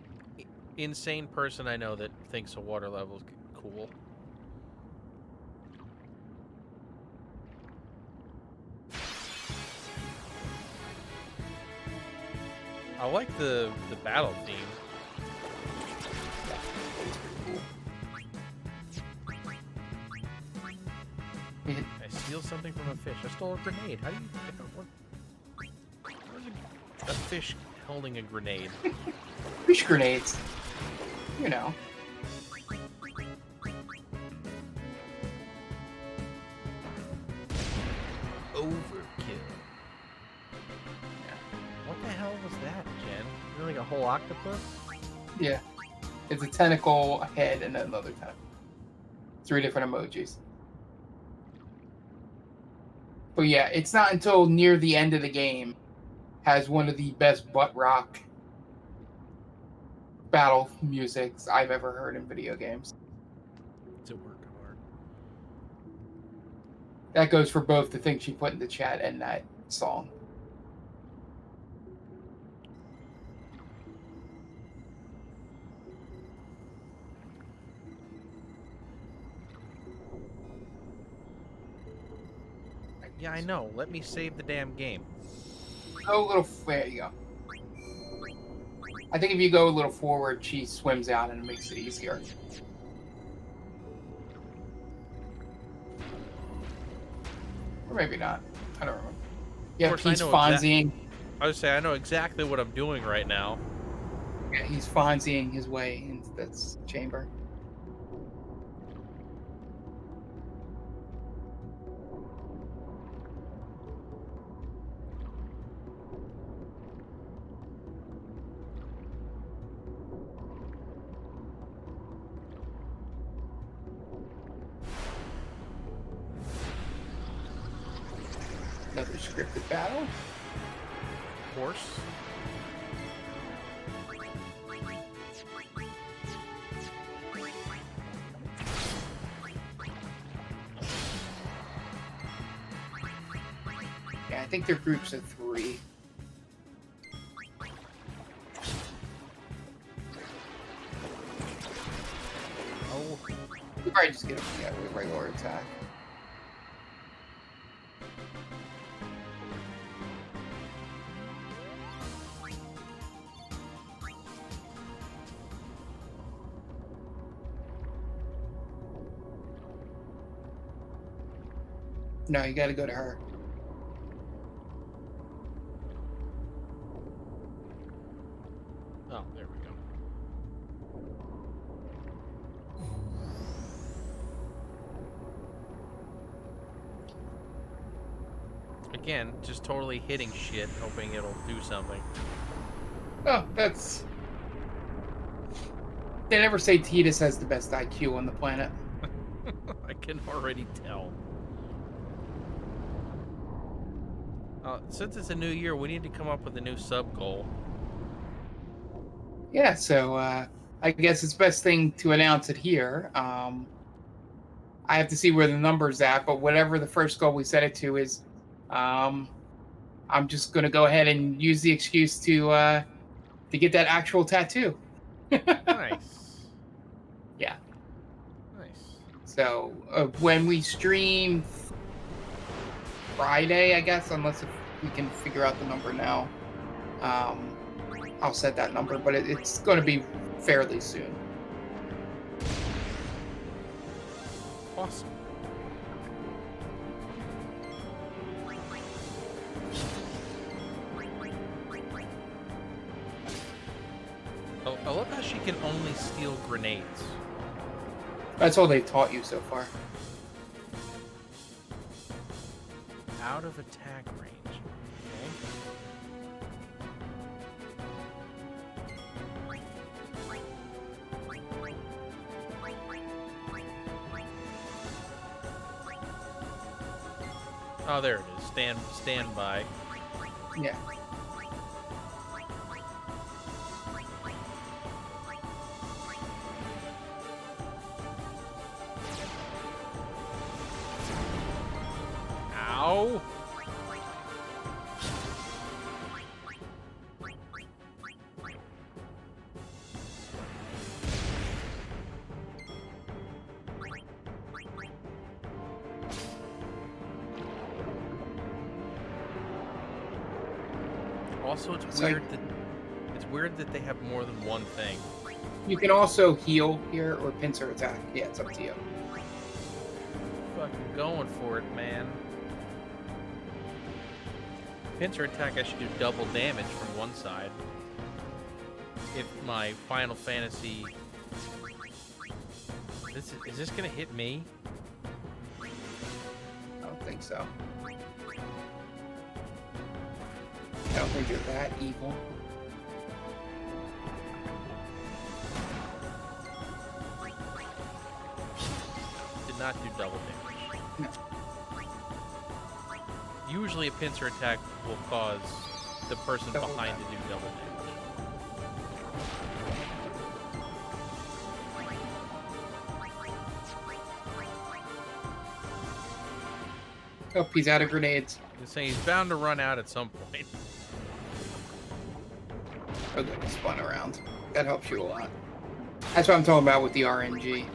S1: insane person I know that thinks a water level is cool. I like the battle theme. I steal something from a fish. I stole a grenade. How do you... A fish holding a grenade.
S2: Fish grenades. You know.
S1: Overkill. What the hell was that, Jen? Is it like a whole octopus?
S2: Yeah. It's a tentacle, a head, and another tentacle. 3 different emojis. But yeah, it's not until near the end of the game has one of the best butt rock battle musics I've ever heard in video games.
S1: It's a work of art.
S2: That goes for both the thing she put in the chat and that song.
S1: Yeah, I know. Let me save the damn game.
S2: Go a little... There you go. I think if you go a little forward, she swims out and it makes it easier. Or maybe not. I don't remember. Yeah, he's Fonzieing.
S1: I would say I know exactly what I'm doing right now.
S2: Yeah, he's Fonzieing his way into this chamber. Another scripted battle.
S1: Horse.
S2: think they're groups of 3.
S1: Oh,
S2: You probably just get a regular attack. No, you gotta go to her.
S1: oh, there we go. Again, just totally hitting shit, hoping it'll do something.
S2: Oh, that's... They never say Tidus has the best IQ on the planet.
S1: I can already tell. Since it's a new year, we need to come up with a new sub goal.
S2: Yeah, so I guess it's best thing to announce it here. I have to see where the number's at, but whatever the first goal we set it to is, I'm just going to go ahead and use the excuse to get that actual tattoo.
S1: Nice.
S2: Yeah.
S1: Nice.
S2: So when we stream Friday, I guess, unless if we can figure out the number now, I'll set that number, but it's going to be fairly soon.
S1: Awesome. Oh, I love how she can only steal grenades.
S2: That's all they've taught you so far.
S1: Out of attack range. Okay. Oh, there it is. Stand by.
S2: Yeah.
S1: Ow! Also, it's weird that they have more than one thing.
S2: You can also heal here or pincer attack. Yeah, it's up to you.
S1: Fucking going for it, man. Pincer attack, I should do double damage from one side. If my Final Fantasy... Is this gonna hit me?
S2: I don't think so. I don't think you're that evil.
S1: Did not do double damage.
S2: No.
S1: Usually a pincer attack will cause the person
S2: Double
S1: behind to
S2: damage.
S1: do double damage.
S2: Oh, he's out of grenades.
S1: I'm saying he's bound to run out at some point.
S2: Oh, good, he spun around. That helps you a lot. That's what I'm talking about with the RNG.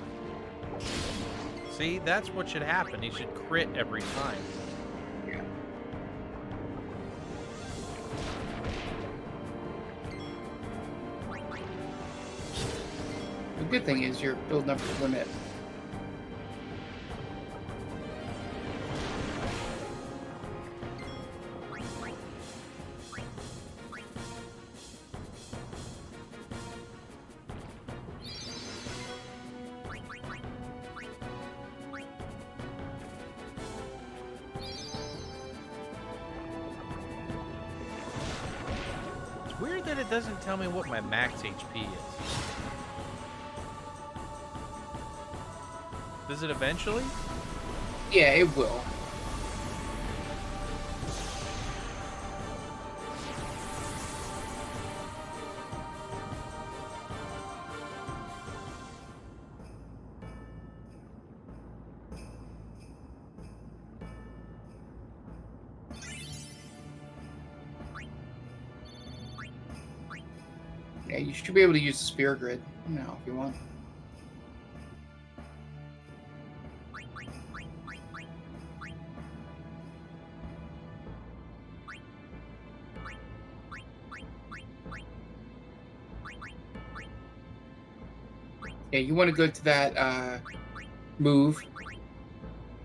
S1: See, that's what should happen. He should crit every time.
S2: Yeah. The good thing is you're building up your limit.
S1: It's weird that it doesn't tell me what my max HP is. Does it eventually?
S2: Yeah, it will. Yeah, you should be able to use the spear grid, if you want. Yeah, you want to go to that move.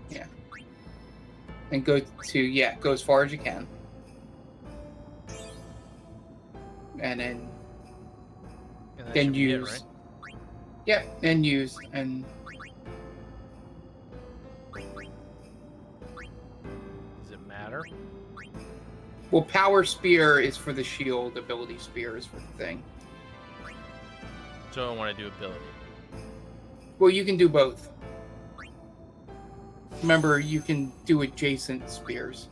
S2: Yeah. And go as far as you can. And then use.
S1: It, right?
S2: Yep, and use and.
S1: Does it matter?
S2: Well, power spear is for the shield. Ability spear is for the thing.
S1: So I want to do ability.
S2: Well, you can do both. Remember, you can do adjacent spears.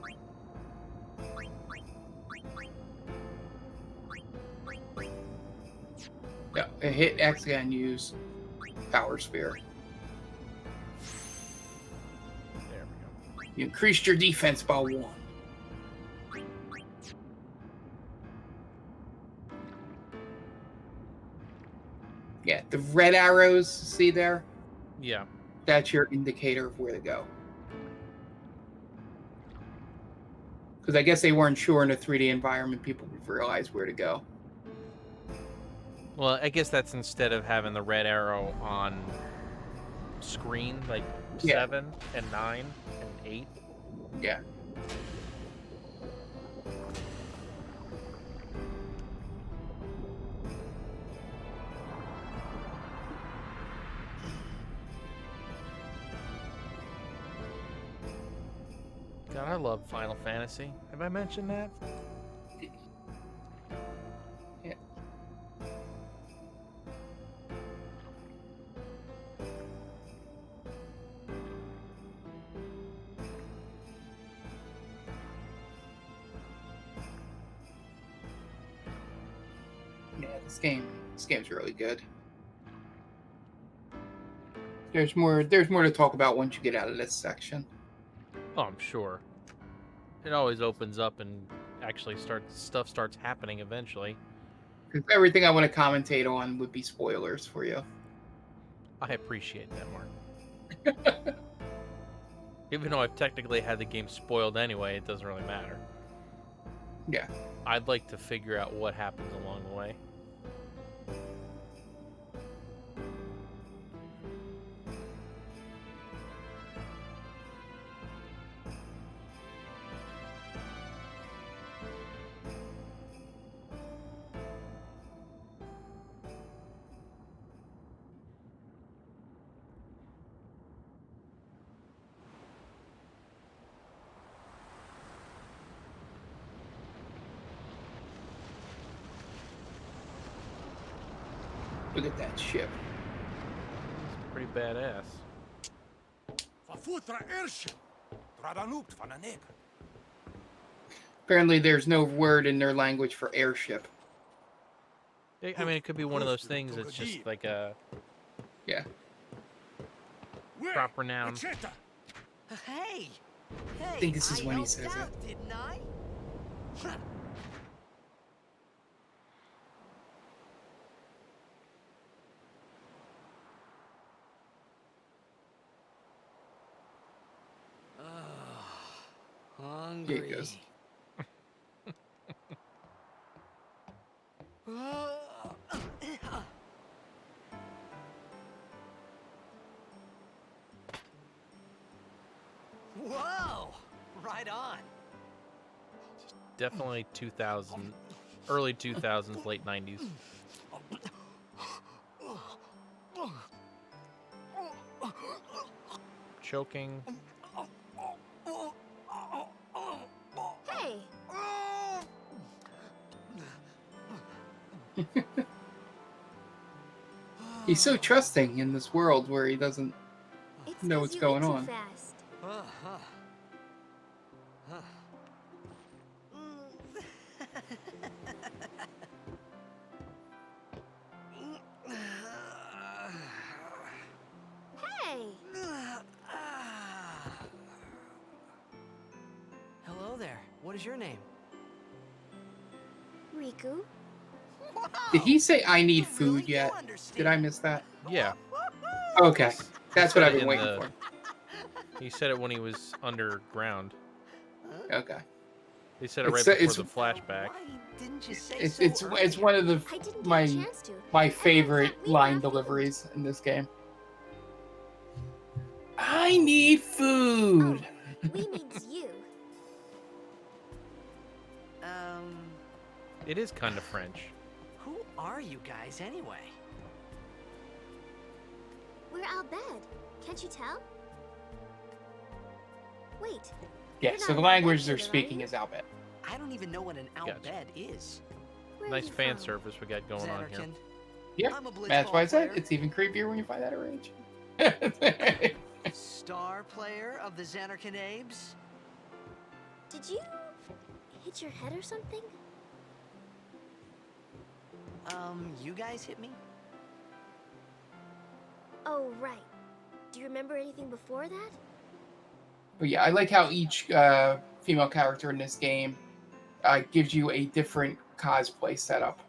S2: Yeah, hit X and use power spear.
S1: There we go.
S2: You increased your defense by 1. Yeah, the red arrows, see there?
S1: Yeah.
S2: That's your indicator of where to go. Because I guess they weren't sure in a 3D environment people would realize where to go.
S1: Well, I guess that's instead of having the red arrow on screen, like 7 and 9 and 8.
S2: Yeah.
S1: God, I love Final Fantasy. Have I mentioned that?
S2: Yeah. Yeah, this game's really good. There's more to talk about once you get out of this section.
S1: Oh, I'm sure. It always opens up and actually stuff starts happening eventually.
S2: Because everything I want to commentate on would be spoilers for you.
S1: I appreciate that, Mark. Even though I've technically had the game spoiled anyway, it doesn't really matter.
S2: Yeah.
S1: I'd like to figure out what happens along the way.
S2: Look at that ship.
S1: It's pretty badass.
S2: Apparently there's no word in their language for airship.
S1: I mean, it could be one of those things that's just like a proper noun.
S3: Hey!
S2: I think this is when he says it.
S3: Didn't I? Hungry.
S2: Here it goes.
S3: Whoa! Right on.
S1: Definitely 2000, early 2000s, late 90s. Choking.
S9: Hey,
S2: He's so trusting in this world where he doesn't
S9: it's
S2: know
S9: 'cause
S2: what's
S9: you
S2: going
S9: eat too
S2: on.
S9: fast. Hey,
S3: Hello there. What is your name?
S9: Riku.
S2: Did he say I need
S3: You
S2: food
S3: really do
S2: yet?
S3: understand.
S2: Did I miss that?
S1: Yeah.
S2: Okay. That's what
S1: said
S2: I've
S1: it
S2: been
S1: in
S2: waiting
S1: the-
S2: for.
S1: He said it when he was underground.
S2: Okay.
S1: He said it right
S2: It's-
S1: before the flashback.
S3: Why didn't you say
S2: It's
S3: so
S2: it's
S3: earlier?
S2: it's one of the
S9: I didn't get
S2: my
S9: a chance to.
S2: my
S9: Everyone
S2: favorite
S9: thought we
S2: line
S9: were food.
S2: deliveries in this game. I need food.
S9: We means you.
S1: It is kind of French.
S3: Who are you guys anyway?
S9: We're Albed. Can't you tell? Wait.
S2: Yeah,
S9: You're
S2: so
S9: not
S2: the
S9: an
S2: language
S9: Albed
S2: they're
S9: kid, are
S2: speaking
S9: you?
S2: is Albet.
S3: I don't even know what an
S1: Gotcha.
S3: Albed is.
S9: Where are
S1: Nice
S9: you
S1: fan
S9: from?
S1: service we got going on here.
S3: Xanarkin.
S2: Yeah,
S3: I'm a
S2: that's why I
S3: blitzball
S2: said
S3: player.
S2: it's even creepier when you find out her age.
S3: Star player of the Xanarkin Abes.
S9: Did you hit your head or something?
S3: You guys hit me?
S9: Oh, right. Do you remember anything before that?
S2: But yeah, I like how each female character in this game gives you a different cosplay setup.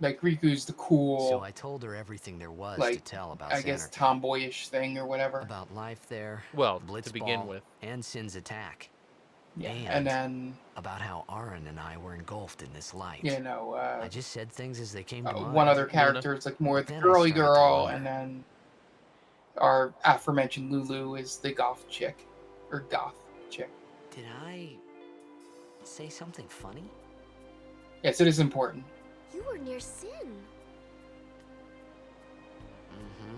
S2: Like Riku's the cool,
S3: So I told her everything there was to
S2: like,
S3: tell about
S2: I guess
S3: Xanarkin.
S2: tomboyish thing or whatever.
S3: About life there,
S1: Well,
S3: the
S1: to begin
S3: blitzball,
S1: with.
S3: and Sin's attack.
S2: Yeah,
S3: And
S2: and then
S3: about how Aaron and I were engulfed in this light.
S2: you know,
S3: I just said things as they came to mind.
S2: one other character is like more the
S3: Then I
S2: girly
S3: started to
S2: girl,
S3: wonder.
S2: and then our aforementioned Lulu is the goth chick, or goth chick.
S3: Did I say something funny?
S2: Yes, it is important.
S9: You were near Sin.
S3: Mm-hmm.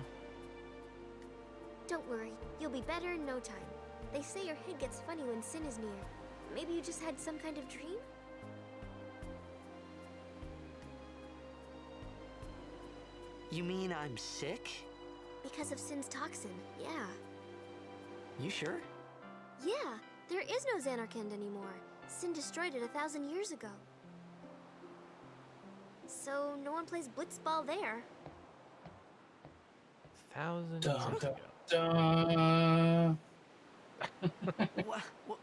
S9: Don't worry. You'll be better in no time. They say your head gets funny when Sin is near. Maybe you just had some kind of dream?
S3: You mean I'm sick?
S9: Because of Sin's toxin, yeah.
S3: You sure?
S9: Yeah, there is no Xanarkand anymore. Sin destroyed it 1,000 years ago. So no one plays blitzball there.
S1: 1,000
S2: Dun,
S1: years
S2: dun,
S1: ago.
S2: dun.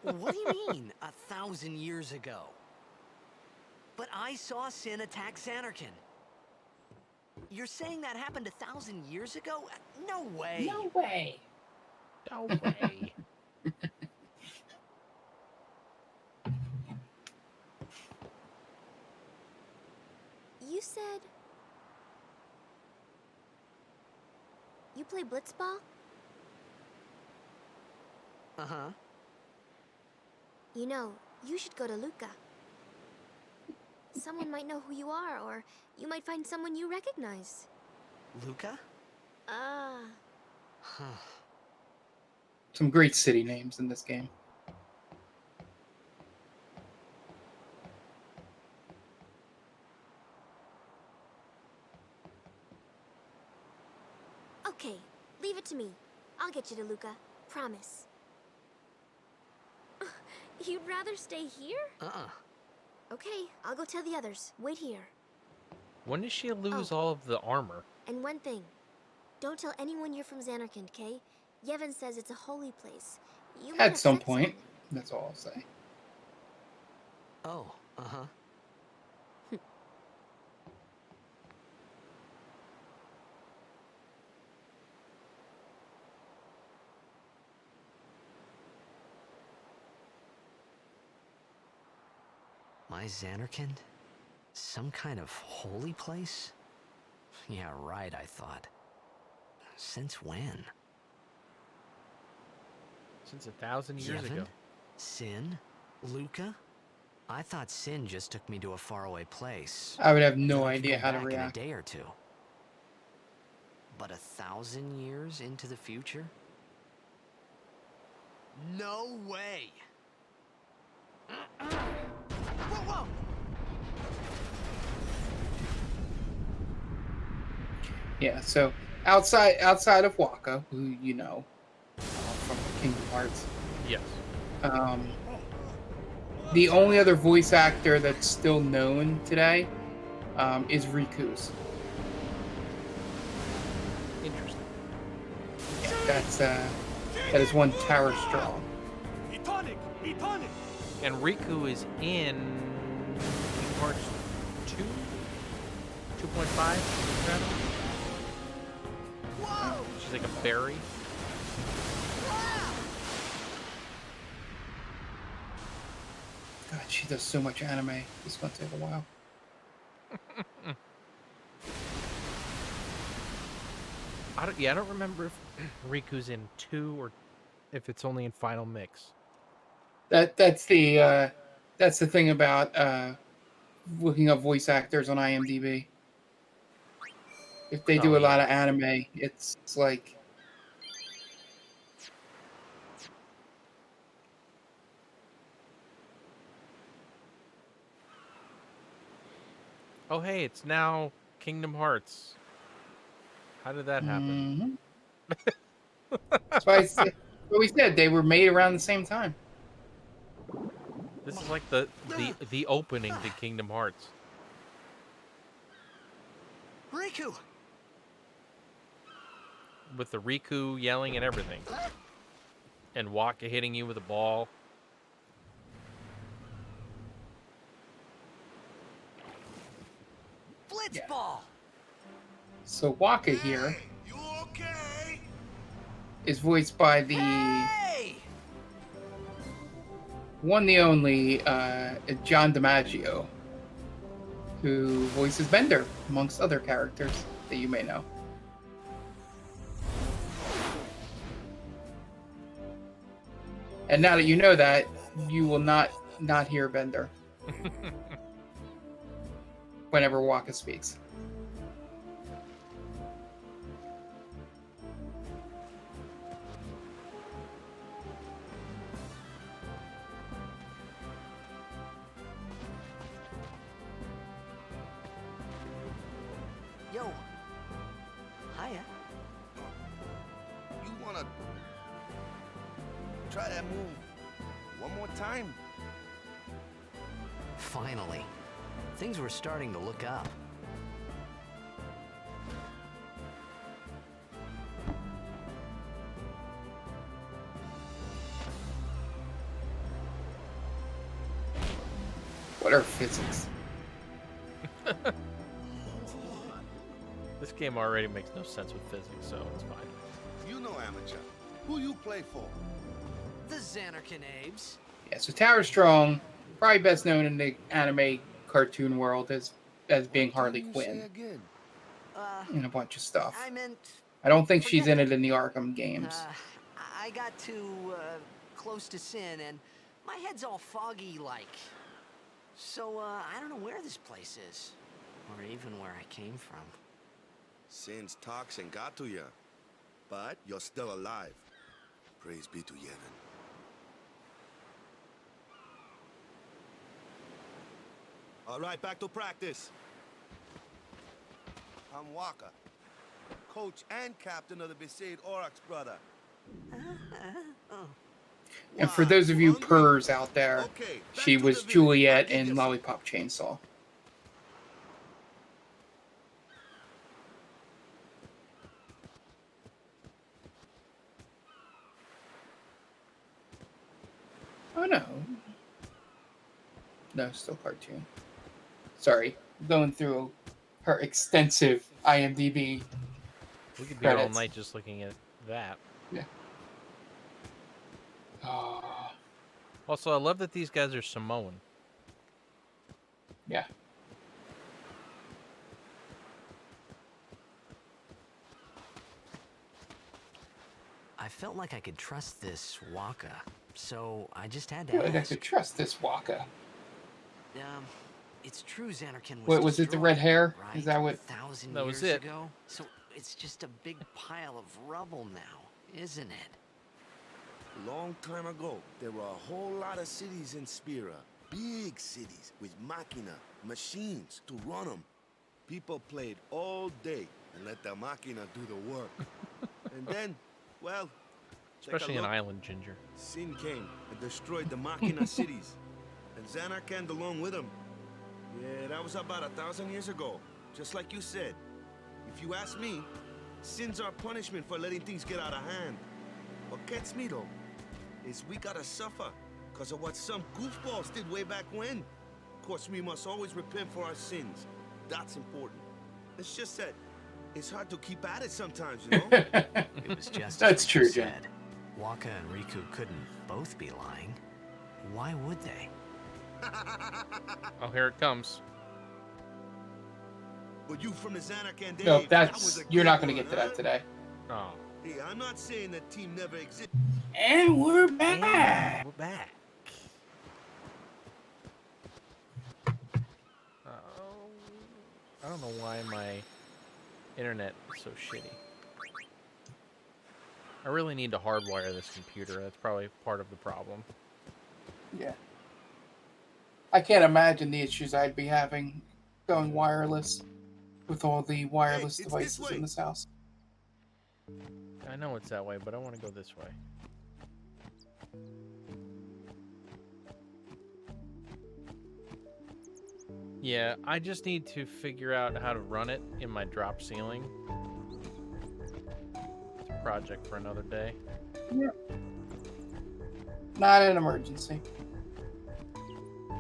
S3: What do you mean, 1,000 years ago? But I saw Sin attack Xanarkin. You're saying that happened 1,000 years ago? No way.
S2: No way.
S1: No way.
S9: You said... You play blitzball?
S3: Uh-huh.
S9: You know, you should go to Luca. Someone might know who you are, or you might find someone you recognize.
S3: Luca?
S9: Huh.
S2: Some great city names in this game.
S9: Okay, leave it to me. I'll get you to Luca. Promise. You'd rather stay here?
S3: Uh-uh.
S9: Okay, I'll go tell the others. Wait here.
S1: When does she lose
S9: Oh.
S1: all of the armor?
S9: And one thing. Don't tell anyone you're from Xanarkand, okay? Yevon says it's a holy place. You might
S2: At some
S9: upset
S2: point.
S9: someone.
S2: That's all I'll say.
S3: Oh, uh-huh. My Xanarkand? Some kind of holy place? Yeah, right, I thought. Since when?
S1: Since 1,000 years
S3: Yevon?
S1: ago.
S3: Sin? Luca? I thought Sin just took me to a faraway place.
S2: I would have no
S3: that I could
S2: idea
S3: go
S2: how to
S3: back
S2: react.
S3: in a day or two. But 1,000 years into the future? No way! Whoa, whoa!
S2: Yeah, so outside of Waka, who you know from Kingdom Hearts,
S1: Yes.
S2: the only other voice actor that's still known today is Riku's.
S1: Interesting.
S2: That is one tower strong.
S7: Etonic! Etonic!
S1: And Riku is in Kingdom Hearts 2.5.
S8: Whoa!
S1: She's like a fairy.
S2: God, she does so much anime. This is gonna take a while.
S1: I don't remember if Riku's in 2 or if it's only in Final Mix.
S2: That's the thing about looking up voice actors on IMDb. If they do
S1: Oh,
S2: a lot
S1: yeah.
S2: of anime, it's like
S1: Oh, hey, it's now Kingdom Hearts. How did that happen?
S2: That's why what we said. They were made around the same time.
S1: This is like the opening to Kingdom Hearts.
S3: Riku!
S1: With the Riku yelling and everything. And Waka hitting you with a ball.
S3: Blitzball!
S2: So Waka here
S7: Hey, you okay?
S2: is voiced by the
S3: Hey!
S2: one, the only John DiMaggio, who voices Bender, amongst other characters that you may know. And now that you know that, you will not hear Bender whenever Waka speaks.
S3: Yo. Hiya.
S7: You wanna try that move one more time?
S3: Finally. Things were starting to look up.
S2: What are physics?
S1: This game already makes no sense with physics, so it's fine.
S7: You know amateur. Who you play for?
S3: The Xanarkanabes.
S2: Yeah, so Tower Strong, probably best known in the anime cartoon world as being Harley
S7: What can you say
S2: Quinn
S7: again?
S2: and a bunch of stuff.
S3: I meant...
S2: I don't think she's in
S3: forget
S2: it in the Arkham games.
S3: I got too, close to Sin, and my head's all foggy like. So, I don't know where this place is. Or even where I came from.
S7: Sin's toxin got to you, but you're still alive. Praise be to Yevon. All right, back to practice. I'm Waka, coach and captain of the Besaid Aurochs, brother.
S2: And for those of you
S7: Hungry?
S2: purrs out there,
S7: Okay, back
S2: she
S7: to
S2: was
S7: the village.
S2: Juliet
S7: I'll give
S2: in
S7: you some.
S2: Lollipop Chainsaw. Oh no. No, still cartoon. Sorry, going through her extensive IMDb.
S1: We could be here all
S2: Credits.
S1: night just looking at that.
S2: Yeah. Oh,
S1: Also, I love that these guys are Samoan.
S2: yeah.
S3: I felt like I could trust this Waka, so I just had to
S2: Well, I
S3: ask.
S2: could trust this Waka.
S3: It's true Xanarkan was
S2: What was it? The red
S3: destroyed,
S2: hair?
S3: right?
S2: Is that what?
S3: 1,000
S1: That was
S3: years
S1: it.
S3: ago? So it's just a big pile of rubble now, isn't it?
S7: Long time ago, there were a whole lot of cities in Spira. Big cities with machina, machines to run them. People played all day and let the machina do the work. And then, well, take a
S1: Especially an
S7: look.
S1: island ginger.
S7: Sin came and destroyed the machina cities. And Xanarkand along with him. Yeah, that was about 1,000 years ago. Just like you said. If you ask me, Sin's our punishment for letting things get out of hand. What gets me though, is we gotta suffer because of what some goofballs did way back when. course, we must always repent for our sins. That's important. It's just that it's hard to keep at it sometimes, you know?
S3: It was just
S2: That's
S3: as
S2: true,
S3: Riku
S2: Jen.
S3: said. Waka and Riku couldn't both be lying. Why would they?
S1: Oh, here it comes.
S7: But you from the Xanac and Dave,
S2: No,
S7: that was a
S2: you're
S7: good
S2: not going to
S7: one,
S2: get to that
S7: huh?
S2: today.
S1: Oh.
S7: Hey, I'm not saying that team never existed.
S2: And we're back.
S1: We're back. I don't know why my internet is so shitty. I really need to hardwire this computer. That's probably part of the problem.
S2: Yeah. I can't imagine the issues I'd be having going wireless with all the wireless
S7: it's this
S2: devices
S7: way.
S2: in this house.
S1: I know it's that way, but I want to go this way. Yeah, I just need to figure out how to run it in my drop ceiling. It's a project for another day.
S2: Yeah. Not an emergency.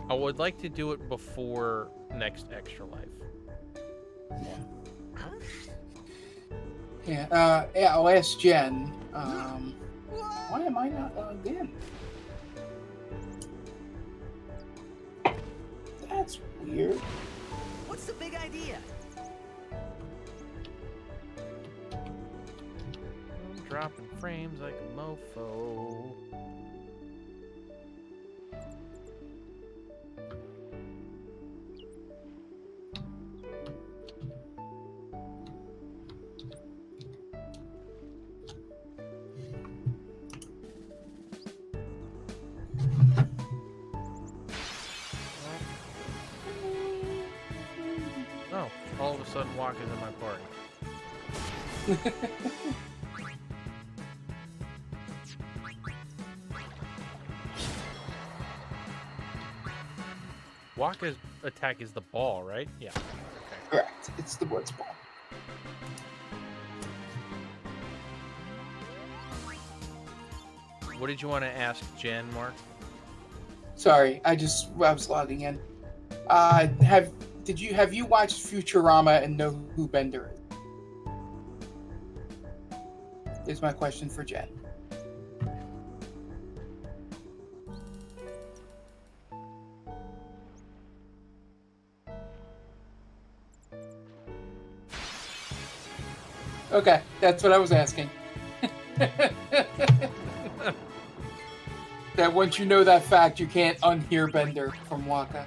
S1: I would like to do it before next Extra Life.
S2: Yeah. I'll ask Jen. Why am I not logged in? That's weird.
S3: What's the big idea?
S1: I'm dropping frames like a mofo. Oh, all of a sudden Walk is in my party. Waka's attack is the ball, right? Yeah. Okay.
S2: Correct. It's the woods ball.
S1: What did you want to ask Jen, Mark?
S2: Sorry, I was logging in. Have you watched Futurama and know who Bender is my question for Jen. Okay, that's what I was asking. That once you know that fact, you can't unhear Bender from Waka.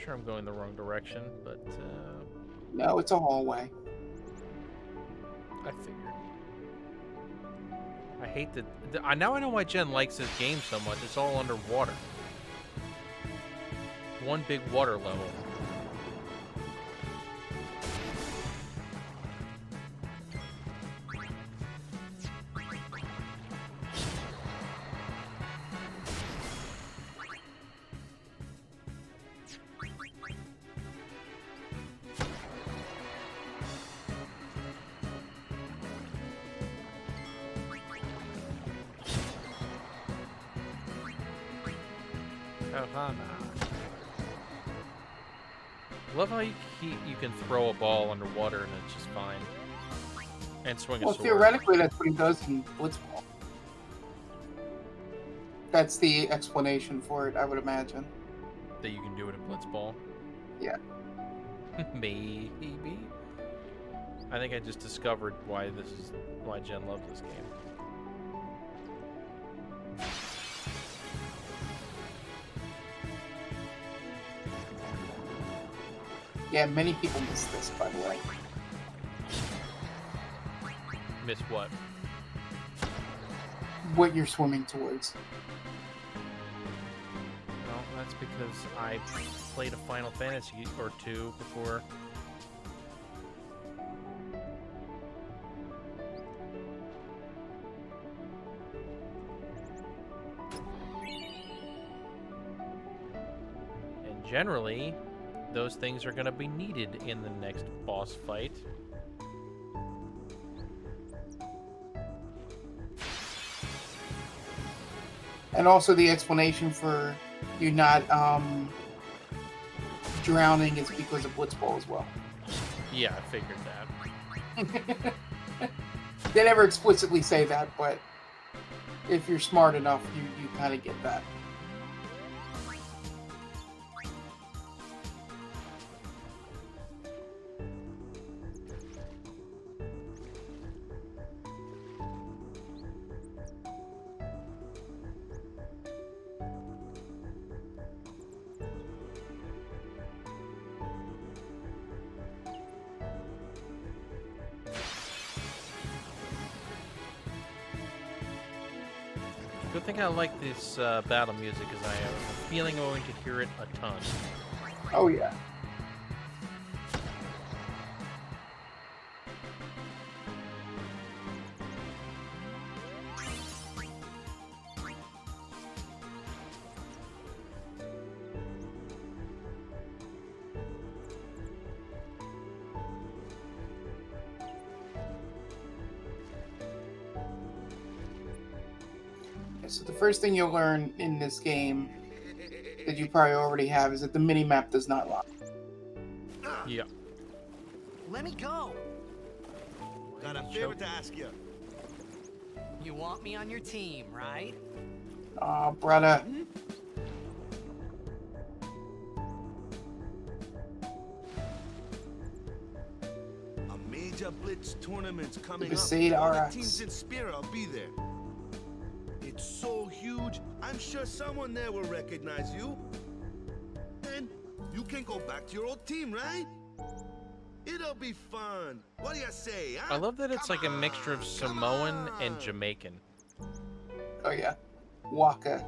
S1: Sure, I'm going the wrong direction, but
S2: No, it's a hallway.
S1: I figured. I hate that. Now I know why Jen likes this game so much. It's all underwater. One big water level. Love how you can throw a ball underwater and it's just fine. And swing a
S2: Well,
S1: sword.
S2: theoretically, that's what he does in Blitzball. That's the explanation for it, I would imagine.
S1: That you can do it in Blitzball?
S2: Yeah.
S1: Maybe. I think I just discovered why Jen loves this game.
S2: Yeah, many people miss this, by the way.
S1: Miss what?
S2: What you're swimming towards.
S1: Well, That's because I played a Final Fantasy or two before. And generally, those things are going to be needed in the next boss fight.
S2: And also the explanation for you not drowning is because of Blitzball as well.
S1: Yeah, I figured that.
S2: They never explicitly say that, but if you're smart enough, you kind of get that.
S1: Good thing I like this battle music, because I have a feeling I'm going to hear it a ton.
S2: Oh yeah. So the first thing you'll learn in this game that you probably already have is that the mini-map does not lock.
S1: Yeah.
S3: Let me go.
S7: Got a favor to ask you.
S3: You want me on your team, right?
S2: Aw, brother.
S7: A major blitz tournament's coming up.
S2: Besaid
S7: All the
S2: RX.
S7: teams in Spira will be there. It's so huge, I'm sure someone there will recognize you. Then you can go back to your old team, right? It'll be fun. What do you say, huh?
S1: I love that it's like a mixture of Samoan and Jamaican.
S2: Oh yeah. Waka.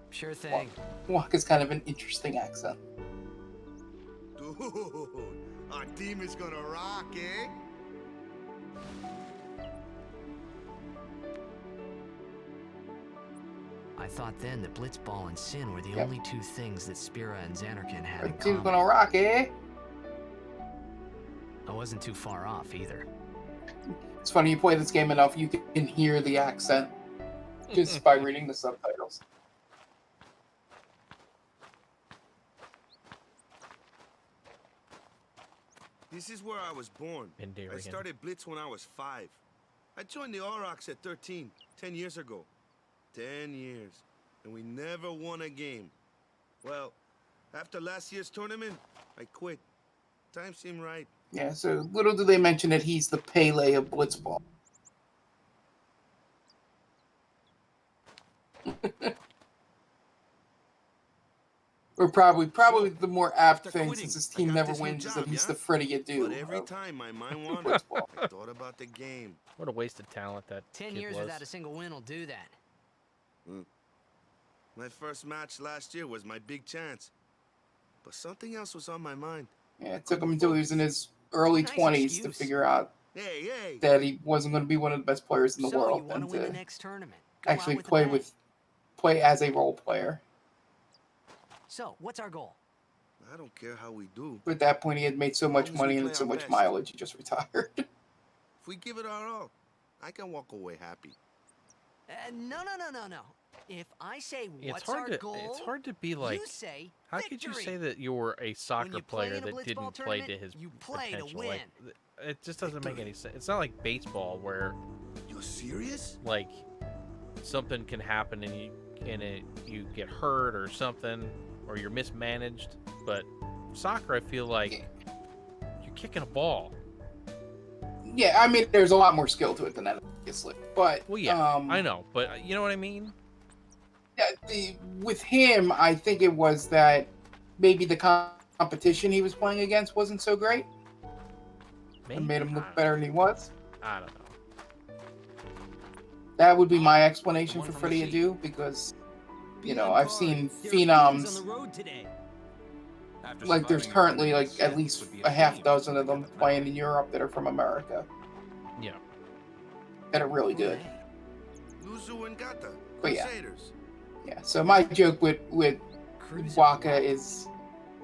S3: Sure thing.
S2: Waka's kind of an interesting accent.
S7: Dude, our team is gonna rock, eh?
S3: I thought then that Blitzball and Sin were the
S2: Yep.
S3: only two things that Spira and Xanarkin had in
S2: Our team's
S3: common.
S2: gonna rock, eh?
S3: I wasn't too far off either.
S2: It's funny, you play this game enough, you can hear the accent just by reading the subtitles.
S7: This is where I was born. I
S1: Bendarian.
S7: started Blitz when I was 5. I joined the Aurochs at 13, 10 years ago. 10 years. And we never won a game. Well, after last year's tournament, I quit. Time seemed right.
S2: Yeah, so little do they mention that he's the Pele of Blitzball. Or probably the more apt
S7: After
S2: thing,
S7: quitting,
S2: since his
S7: I
S2: team
S7: got
S2: never
S7: this new
S2: wins, is that
S7: job,
S2: he's
S7: yeah?
S2: the Freddie Adu.
S7: But every
S2: of
S7: time my mind wandered,
S2: Blitzball.
S7: I thought about the game.
S1: What a waste of talent that
S3: 10
S1: kid
S3: years
S1: was.
S3: without a single win will do that.
S7: My first match last year was my big chance. But something else was on my mind.
S2: Yeah, it took him until he was in his early
S3: Nice
S2: 20s to
S3: excuse.
S2: figure out
S7: Hey!
S2: that he wasn't going to be one of the best players in the
S3: So you
S2: world
S3: want to
S2: and
S3: win the
S2: to
S3: next tournament? Go out
S2: actually
S3: with a bang.
S2: play as a role player.
S3: So, what's our goal?
S7: I don't care how we do.
S2: But at that point, he had made so much
S7: long as we
S2: money and
S7: play
S2: had so
S7: our
S2: much
S7: best.
S2: mileage, he just retired.
S7: If we give it our all, I can walk away happy.
S3: No. If I say
S1: It's
S3: what's
S1: hard
S3: our
S1: to
S3: goal,
S1: it's hard to be like.
S3: you say
S1: How could you
S3: victory.
S1: say that you're a
S3: When
S1: soccer
S3: you play
S1: player
S3: in a
S1: that
S3: blitzball
S1: didn't play to
S3: tournament,
S1: his
S3: you play to
S1: potential?
S3: win.
S1: Like, it just doesn't make any sense. It's not like baseball where
S7: You're serious?
S1: like something can happen and you get hurt or something, or you're mismanaged. But soccer, I feel like you're kicking a ball.
S2: Yeah, I mean, there's a lot more skill to it than that, obviously. But
S1: Well, yeah, I know, but you know what I mean.
S2: yeah, with him, I think it was that maybe the competition he was playing against wasn't so great. It made him look better than he was.
S1: I don't know.
S2: That would be my explanation
S3: The one
S2: for
S3: from the
S2: Freddie
S3: sea.
S2: Adu, because you know, I've seen phenoms. Like there's currently like at least a half dozen of them playing in Europe that are from America.
S1: Yeah.
S2: That are really good.
S7: Luzu and Gata,
S2: But yeah.
S7: Crusaders.
S2: Yeah. So my joke with Waka is,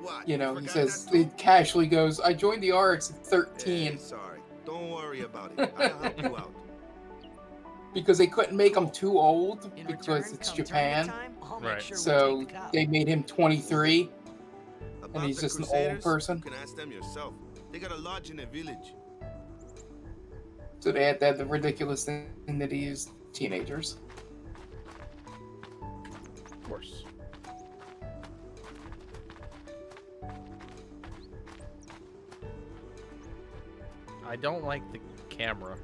S7: What?
S2: you know,
S7: You
S2: he
S7: forgot
S2: says
S7: that too?
S2: it casually goes, "I joined the RX at 13
S7: Hey, sorry. Don't worry about it. I'll help you out.
S2: because they couldn't make him too old
S3: In
S2: because
S3: return,
S2: it's
S3: come
S2: Japan.
S3: tournament time, I'll
S1: Right.
S3: make sure we
S2: So
S3: take the cup.
S2: they made him 23,
S7: About
S2: he's
S7: the
S2: just an old
S7: Crusaders,
S2: person.
S7: You can ask them yourself. They got a lodge in a village.
S2: So they had that the ridiculous thing that he used teenagers.
S1: Of course. I don't like the camera.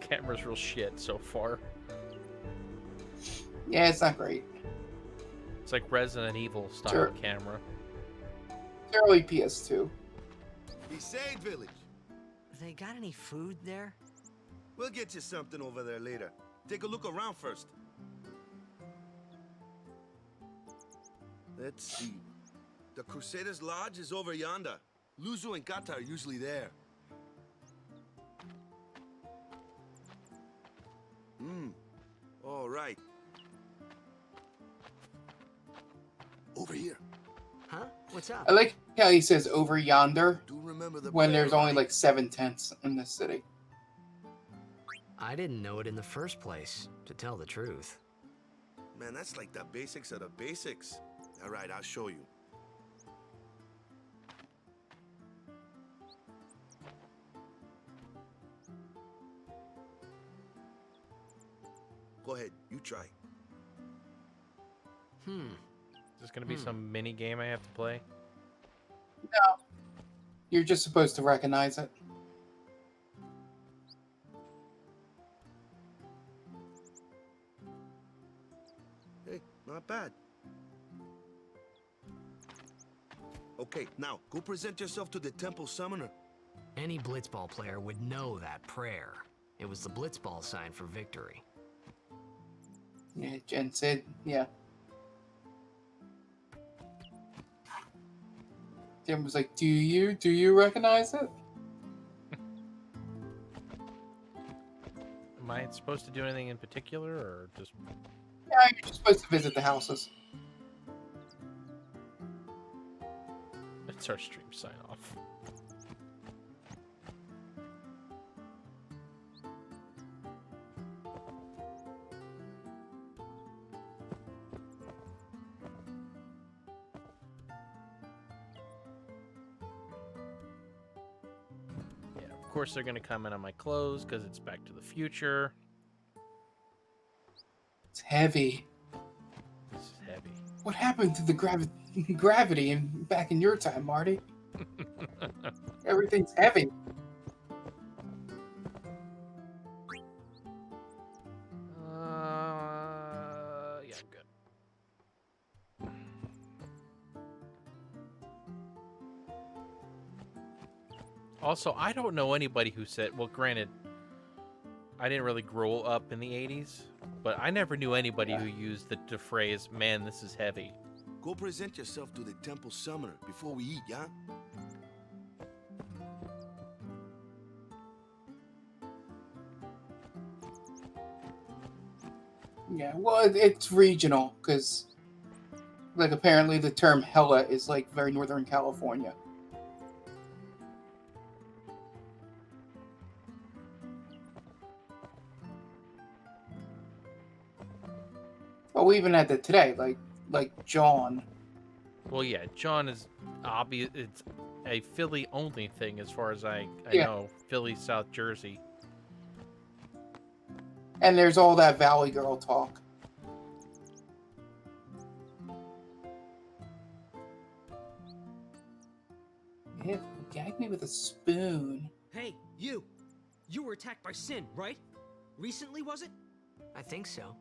S1: Camera's real shit so far.
S2: Yeah, it's not great.
S1: It's like Resident Evil style
S2: Sure.
S1: camera.
S2: It's early PS2.
S7: Besaid village.
S3: They got any food there?
S7: We'll get you something over there later. Take a look around first. Let's see. The Crusaders' Lodge is over yonder. Luzu and Gata are usually there. All right. Over here.
S3: Huh? What's up?
S2: I like how he says over yonder
S7: Do remember the
S2: when
S7: prayer,
S2: there's only
S7: right?
S2: like 7 tents in this city.
S3: I didn't know it in the first place, to tell the truth.
S7: Man, that's like the basics of the basics. All right, I'll show you. Go ahead, you try.
S1: Is this gonna be some mini game I have to play?
S2: No. You're just supposed to recognize it.
S7: Hey, not bad. Okay, now go present yourself to the temple summoner.
S3: Any blitzball player would know that prayer. It was the blitzball sign for victory.
S2: Yeah, Jen said, yeah. Jen was like, do you recognize it?
S1: Am I supposed to do anything in particular, or just...
S2: Yeah, you're just supposed to visit the houses.
S1: It's our stream sign off. Yeah, of course they're gonna comment on my clothes because it's Back to the Future.
S2: It's heavy.
S1: This is heavy.
S2: What happened to the gravity back in your time, Marty? Everything's heavy.
S1: Yeah, I'm good. Also, I don't know anybody who said, well, granted, I didn't really grow up in the 80s, but I never knew anybody who used the phrase, man, this is heavy.
S7: Go present yourself to the temple summoner before we eat, yeah?
S2: Yeah, well, it's regional, because, like, apparently the term hella is, like, very Northern California. Well, we even had that today, like John.
S1: Well, yeah, John is obvious. It's a Philly-only thing as far as I
S2: Yeah.
S1: know. Philly, South Jersey.
S2: And there's all that Valley Girl talk. Yeah, gag me with a spoon.
S10: Hey, you! You were attacked by Sin, right? Recently, was it?
S3: I think so.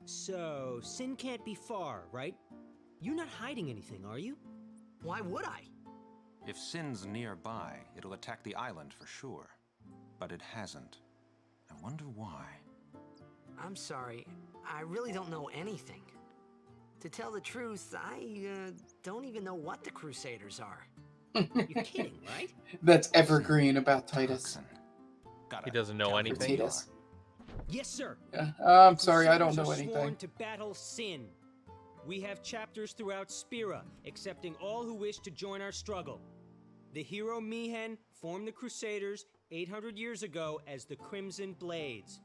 S10: So, Sin can't be far, right? You're not hiding anything, are you?
S3: Why would I?
S11: If Sin's nearby, it'll attack the island for sure. But it hasn't. I wonder why.
S3: I'm sorry. I really don't know anything. To tell the truth, I don't even know what the Crusaders are. You're kidding, right?
S2: That's evergreen about Titus.
S1: He doesn't know
S2: Or
S1: anything.
S2: Titus.
S10: Yes, sir.
S2: Yeah. I'm
S10: The
S2: sorry, I don't
S10: Crusaders
S2: know
S10: are sworn
S2: anything.
S10: to battle sin. We have chapters throughout Spira, accepting all who wish to join our struggle. The hero Mihen formed the Crusaders 800 years ago as the Crimson Blades.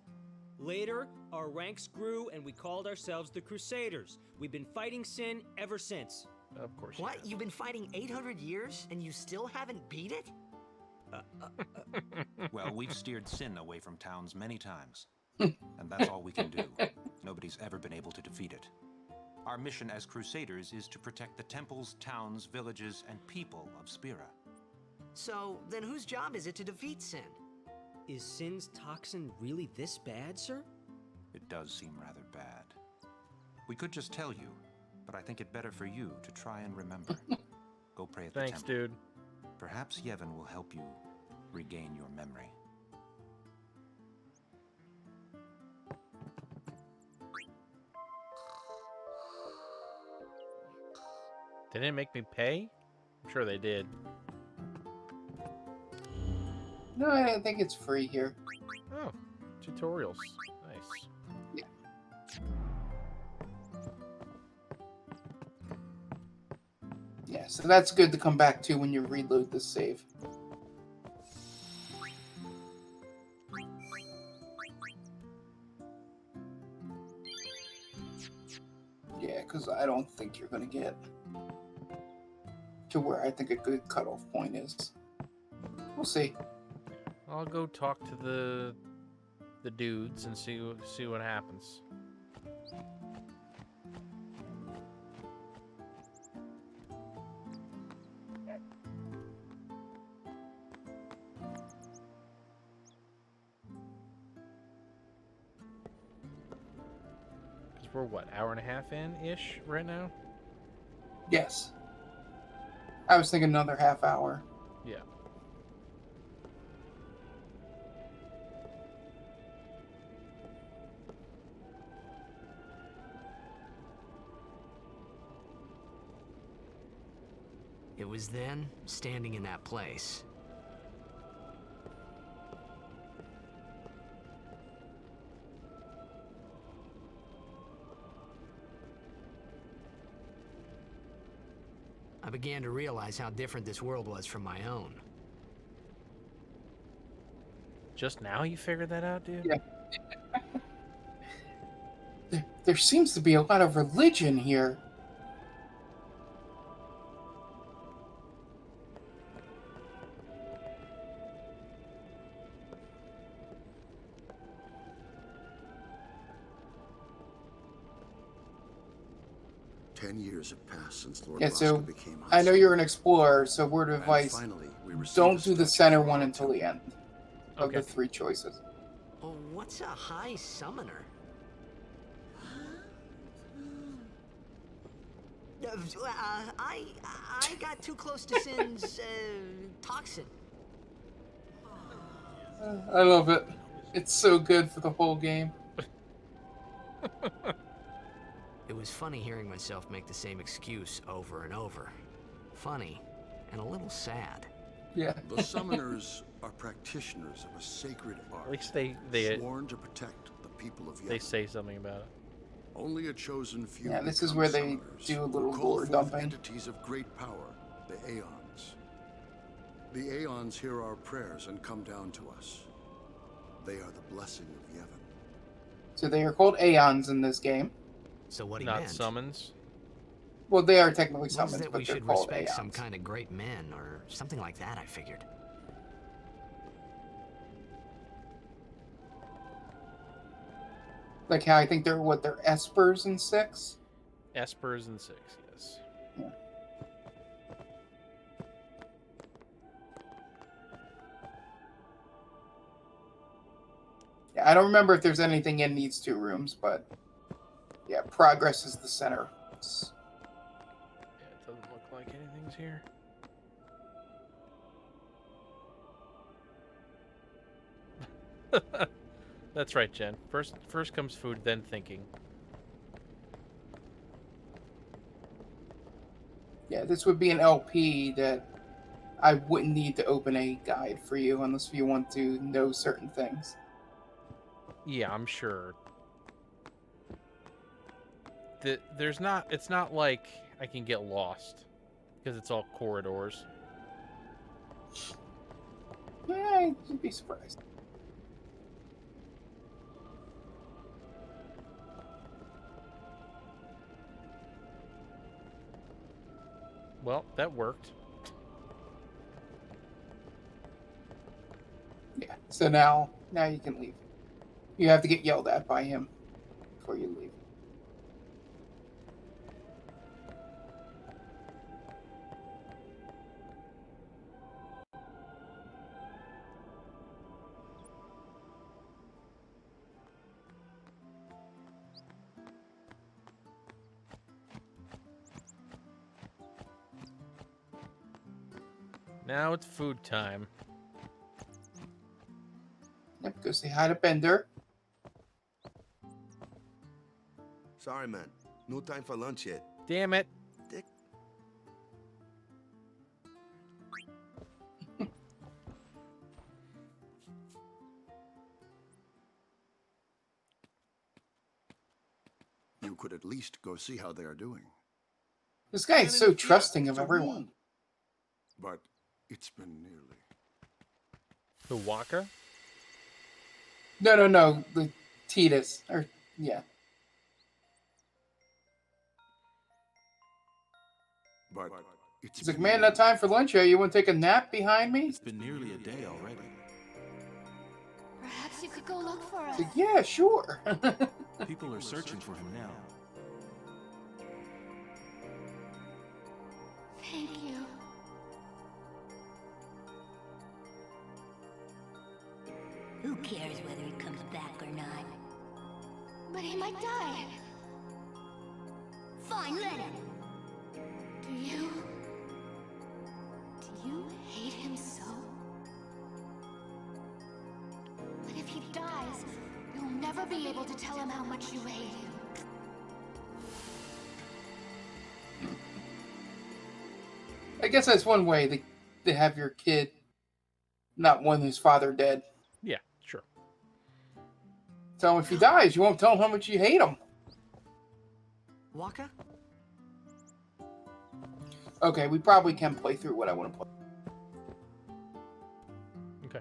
S10: Later, our ranks grew and we called ourselves the Crusaders. We've been fighting sin ever since.
S1: Of course.
S3: What? You've been fighting 800 years and you still haven't beat it?
S11: Well, we've steered sin away from towns many times. And that's all we can do. Nobody's ever been able to defeat it. Our mission as Crusaders is to protect the temples, towns, villages, and people of Spira.
S3: So, then whose job is it to defeat sin?
S10: Is Sin's toxin really this bad, sir?
S11: It does seem rather bad. We could just tell you, but I think it better for you to try and remember. Go pray at the
S1: Thanks,
S11: temple.
S1: dude.
S11: Perhaps Yevon will help you regain your memory.
S1: They didn't make me pay? I'm sure they did.
S2: No, I think it's free here.
S1: Oh, tutorials. Nice.
S2: Yeah. Yeah, so that's good to come back to when you reload the save. Yeah, because I don't think you're going to get to where I think a good cutoff point is. We'll see.
S1: I'll go talk to the dudes and see what happens. Because we're what, hour and a half in ish right now?
S2: Yes. I was thinking another half hour.
S1: Yeah.
S3: It was then, standing in that place. I began to realize how different this world was from my own.
S1: Just now you figured that out, dude?
S2: Yeah. There seems to be a lot of religion here.
S12: Years have passed since Lord
S2: Yeah,
S12: Roscoe
S2: so
S12: became
S2: I know
S12: High
S2: you're an explorer, so word of
S12: And
S2: advice,
S12: finally, we received
S2: don't
S12: a
S2: do the
S12: statue
S2: center
S12: for
S2: one
S12: our
S2: until the end of
S1: Okay.
S2: the three choices.
S3: Oh, what's a high summoner? I got too close to Sin's toxin.
S2: I love it. It's so good for the whole game.
S3: It was funny hearing myself make the same excuse over and over. Funny, and a little sad.
S2: Yeah.
S12: The summoners are practitioners of a sacred art.
S1: At least they
S12: sworn to protect the people of
S1: they
S12: Yevon.
S1: say something about it.
S12: Only a chosen few.
S2: Yeah, this is
S12: become
S2: where they
S12: summoners
S2: do a
S12: who
S2: little
S12: call
S2: lore
S12: forth
S2: dumping.
S12: entities of great power, the Aeons. The Aeons hear our prayers and come down to us. They are the blessing of Yevon.
S2: So they are called Aeons in this game.
S3: So what he
S1: Not
S3: meant
S1: summons.
S2: Well, they are technically
S3: was
S2: summons,
S3: that
S2: but
S3: we
S2: they're
S3: should
S2: called
S3: respect
S2: Aeons.
S3: some kind of great men or something like that, I figured.
S2: Like how I think they're Espers in 6?
S1: Espers and 6, yes.
S2: Yeah. Yeah, I don't remember if there's anything in these two rooms, but yeah, progress is the center.
S1: Yeah, it doesn't look like anything's here. That's right, Jen. First comes food, then thinking.
S2: Yeah, this would be an LP that I wouldn't need to open a guide for you unless you want to know certain things.
S1: Yeah, I'm sure. There's not. It's not like I can get lost because it's all corridors.
S2: Yeah, you'd be surprised.
S1: Well, that worked.
S2: Yeah. So now you can leave. You have to get yelled at by him before you leave.
S1: Now it's food time.
S2: Yep, go say hi to Bender.
S7: Sorry, man. No time for lunch yet.
S1: Damn it.
S7: Dick.
S12: You could at least go see how they are doing.
S2: This guy is so trusting of everyone.
S12: But it's been nearly.
S1: The Walker?
S2: No. The Titus. Or, yeah.
S12: But it's
S2: He's like, man, not time for lunch here. You want to take a nap behind me?
S13: It's been nearly a day already.
S4: Perhaps you could go look for us.
S2: He's like, yeah, sure.
S13: People are searching for him now.
S4: Thank you.
S14: Who cares whether he comes back or not?
S4: But he might die.
S14: Fine, let him.
S4: Do you hate him so? But if he dies, you'll never be able to tell him how much you hate him.
S2: I guess that's one way to have your kid not want his father dead.
S1: Yeah, sure.
S2: Tell him if he dies, you won't tell him how much you hate him.
S3: Waka?
S2: Okay, we probably can play through what I want to play.
S1: Okay.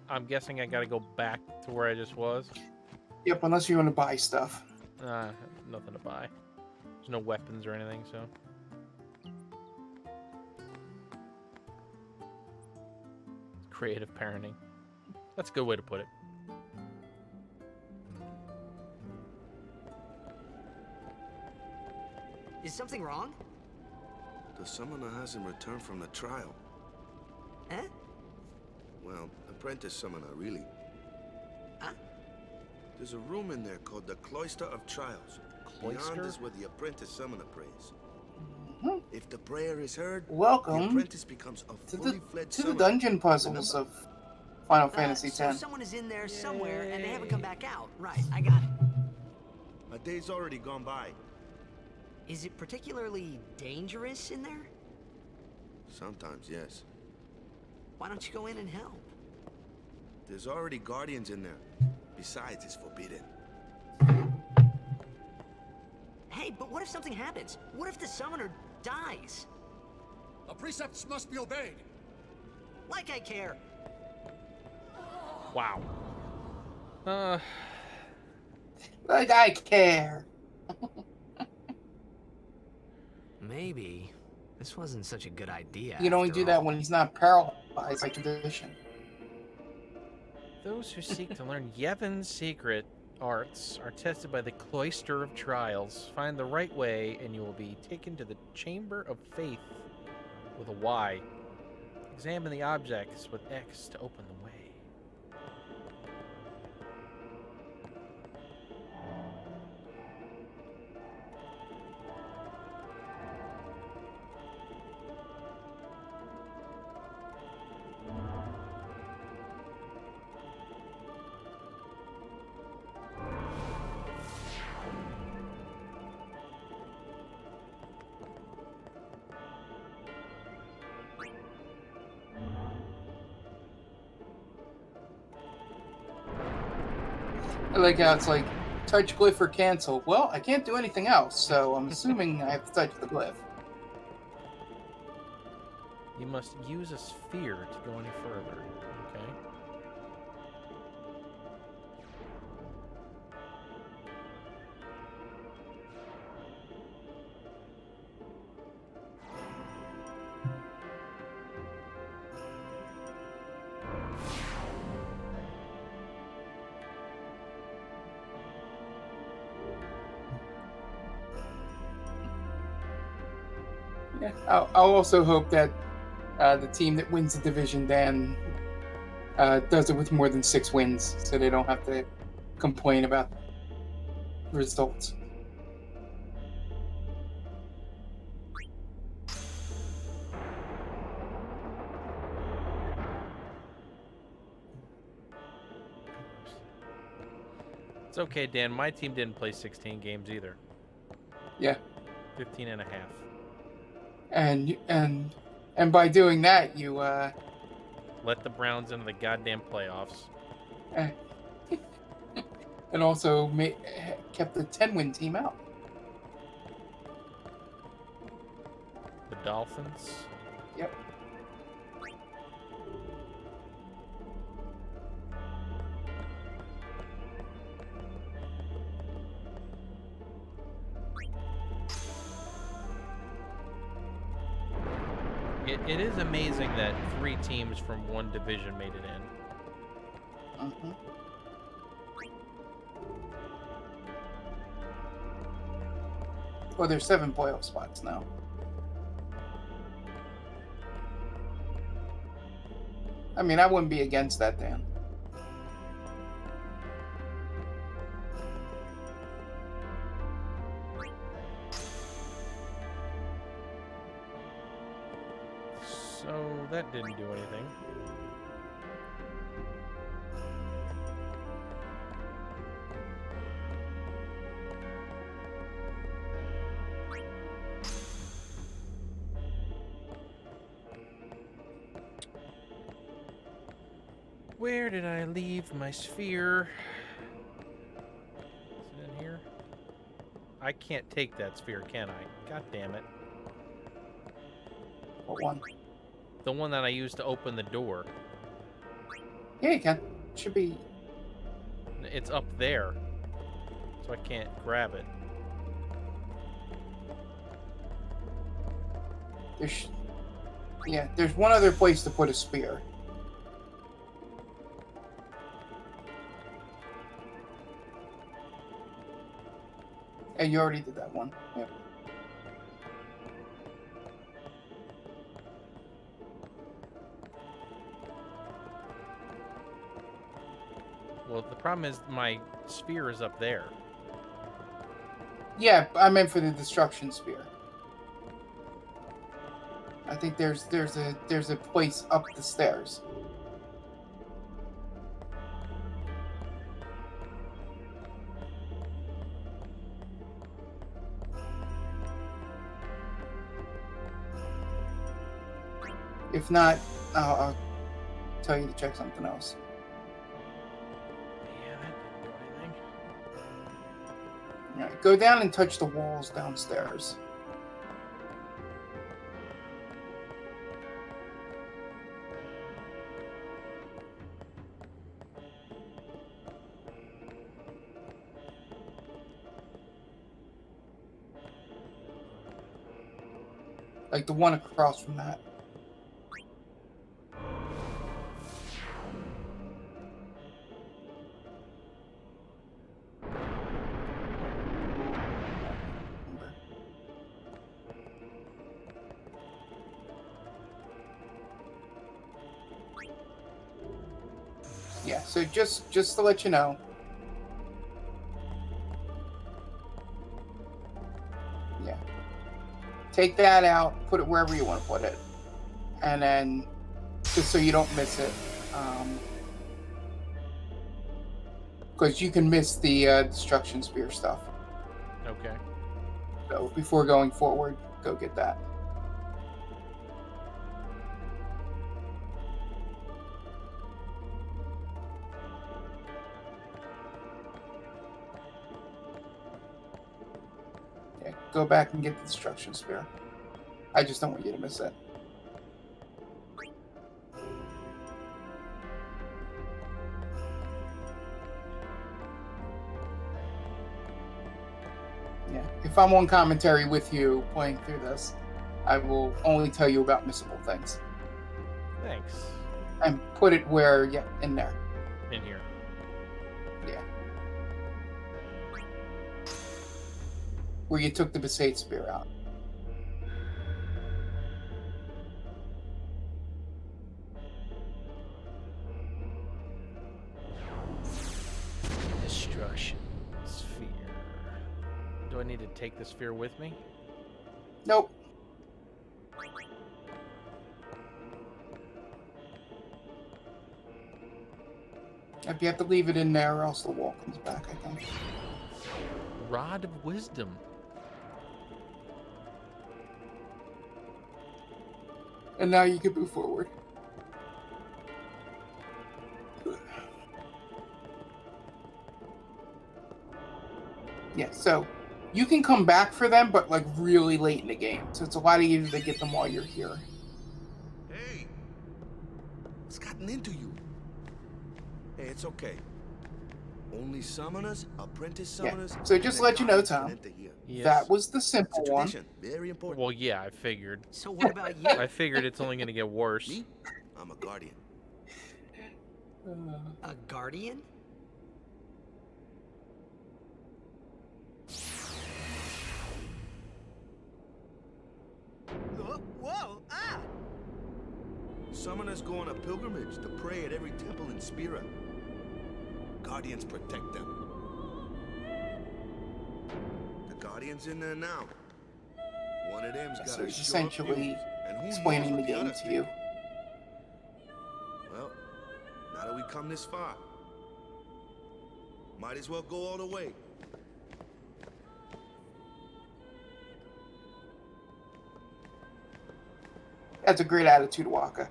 S1: I'm guessing I gotta go back to where I just was.
S2: Yep, unless you want to buy stuff.
S1: Nothing to buy. There's no weapons or anything, so. Creative parenting. That's a good way to put it.
S3: Is something wrong?
S7: The summoner hasn't returned from the trial.
S3: Eh?
S7: Well, apprentice summoner, really.
S3: Huh?
S7: There's a room in there called the Cloister of Trials.
S1: Cloister?
S7: Beyond is where the apprentice summoner prays.
S2: Mm-hmm.
S7: If the prayer is heard,
S2: welcome
S7: the apprentice becomes a fully fledged
S2: to the
S7: summoner.
S2: dungeon puzzles of Final Fantasy X.
S3: So someone is in there somewhere and they haven't come back out. Right, I got it.
S7: A day's already gone by.
S3: Is it particularly dangerous in there?
S7: Sometimes, yes.
S3: Why don't you go in and help?
S7: There's already guardians in there. Besides, it's forbidden.
S3: Hey, but what if something happens? What if the summoner dies?
S15: The precepts must be obeyed.
S3: Like I care.
S1: Wow.
S2: Like I care.
S3: Maybe this wasn't such a good idea.
S2: You can only do that when he's not paralyzed by tradition.
S1: Those who seek to learn Yevon's secret arts are tested by the Cloister of Trials. Find the right way, and you will be taken to the Chamber of Faith with a Y. Examine the objects with X to open the way.
S2: I like how it's like, touch glyph or cancel. Well, I can't do anything else, so I'm assuming I have to touch the glyph.
S1: You must use a sphere to go any further. Okay.
S2: Yeah, I'll also hope that the team that wins the division then does it with more than 6 wins, so they don't have to complain about results.
S1: It's okay, Dan. My team didn't play 16 games either.
S2: Yeah.
S1: 15 and a half.
S2: And by doing that, you
S1: let the Browns into the goddamn playoffs.
S2: And also kept the 10-win team out.
S1: The Dolphins.
S2: Yep.
S1: It is amazing that 3 teams from one division made it in.
S2: Mm-hmm. Well, there's 7 playoff spots now. I mean, I wouldn't be against that, Dan.
S1: So that didn't do anything. Where did I leave my sphere? Is it in here? I can't take that sphere, can I? God damn it.
S2: What one?
S1: The one that I used to open the door.
S2: Yeah, you can. Should be.
S1: It's up there. So I can't grab it.
S2: There's one other place to put a spear. Yeah, you already did that one. Yep.
S1: Well, the problem is my sphere is up there.
S2: Yeah, I meant for the destruction spear. I think there's a place up the stairs. If not, I'll tell you to check something else.
S1: Yeah, that didn't do anything.
S2: Alright, go down and touch the walls downstairs. Like the one across from that. Yeah, so just to let you know. Yeah. Take that out, put it wherever you want to put it. And then, just so you don't miss it. Because you can miss the destruction spear stuff.
S1: Okay.
S2: So before going forward, go get that. go back and get the destruction spear. I just don't want you to miss it. Yeah, if I'm on commentary with you playing through this, I will only tell you about missable things.
S1: Thanks.
S2: And put it where, yeah, in there.
S1: In here.
S2: Yeah. Where you took the Besaid spear out.
S1: Destruction sphere. Do I need to take the sphere with me?
S2: Nope. You have to leave it in there or else the wall comes back, I think.
S1: Rod of Wisdom.
S2: And now you can move forward. Yeah, so you can come back for them, but like really late in the game. So it's a lot easier to get them while you're here.
S7: Hey! What's gotten into you? Hey, it's okay. Only summoners, apprentice summoners...
S2: Yeah. So just to let you know, Tom,
S1: Yes.
S2: that was the simple one.
S7: Very important.
S1: Well, yeah, I figured.
S3: So what about you?
S1: I figured it's only going to get worse.
S7: Me? I'm a guardian.
S3: A guardian? Whoa! Ah!
S7: Summoners go on a pilgrimage to pray at every temple in Spira. Guardians protect them. The Guardian's in there now. One of them's got
S2: So
S7: a
S2: he's
S7: sharp
S2: essentially
S7: view, and who
S2: explaining
S7: knows
S2: the
S7: what
S2: game
S7: other
S2: to you.
S7: think. Well, now that we come this far, might as well go all the way.
S2: That's a great attitude, Waka.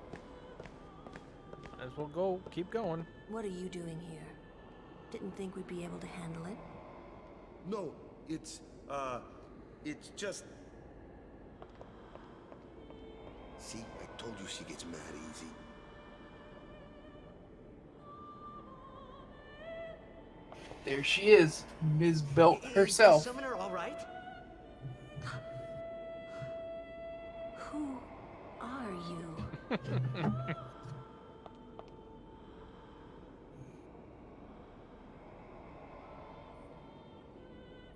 S1: As well go, keep going.
S14: What are you doing here? Didn't think we'd be able to handle it.
S7: No, it's just... See, I told you she gets mad easy.
S2: There she is, Ms. Belt herself.
S3: Is the summoner all right?
S14: Who are you?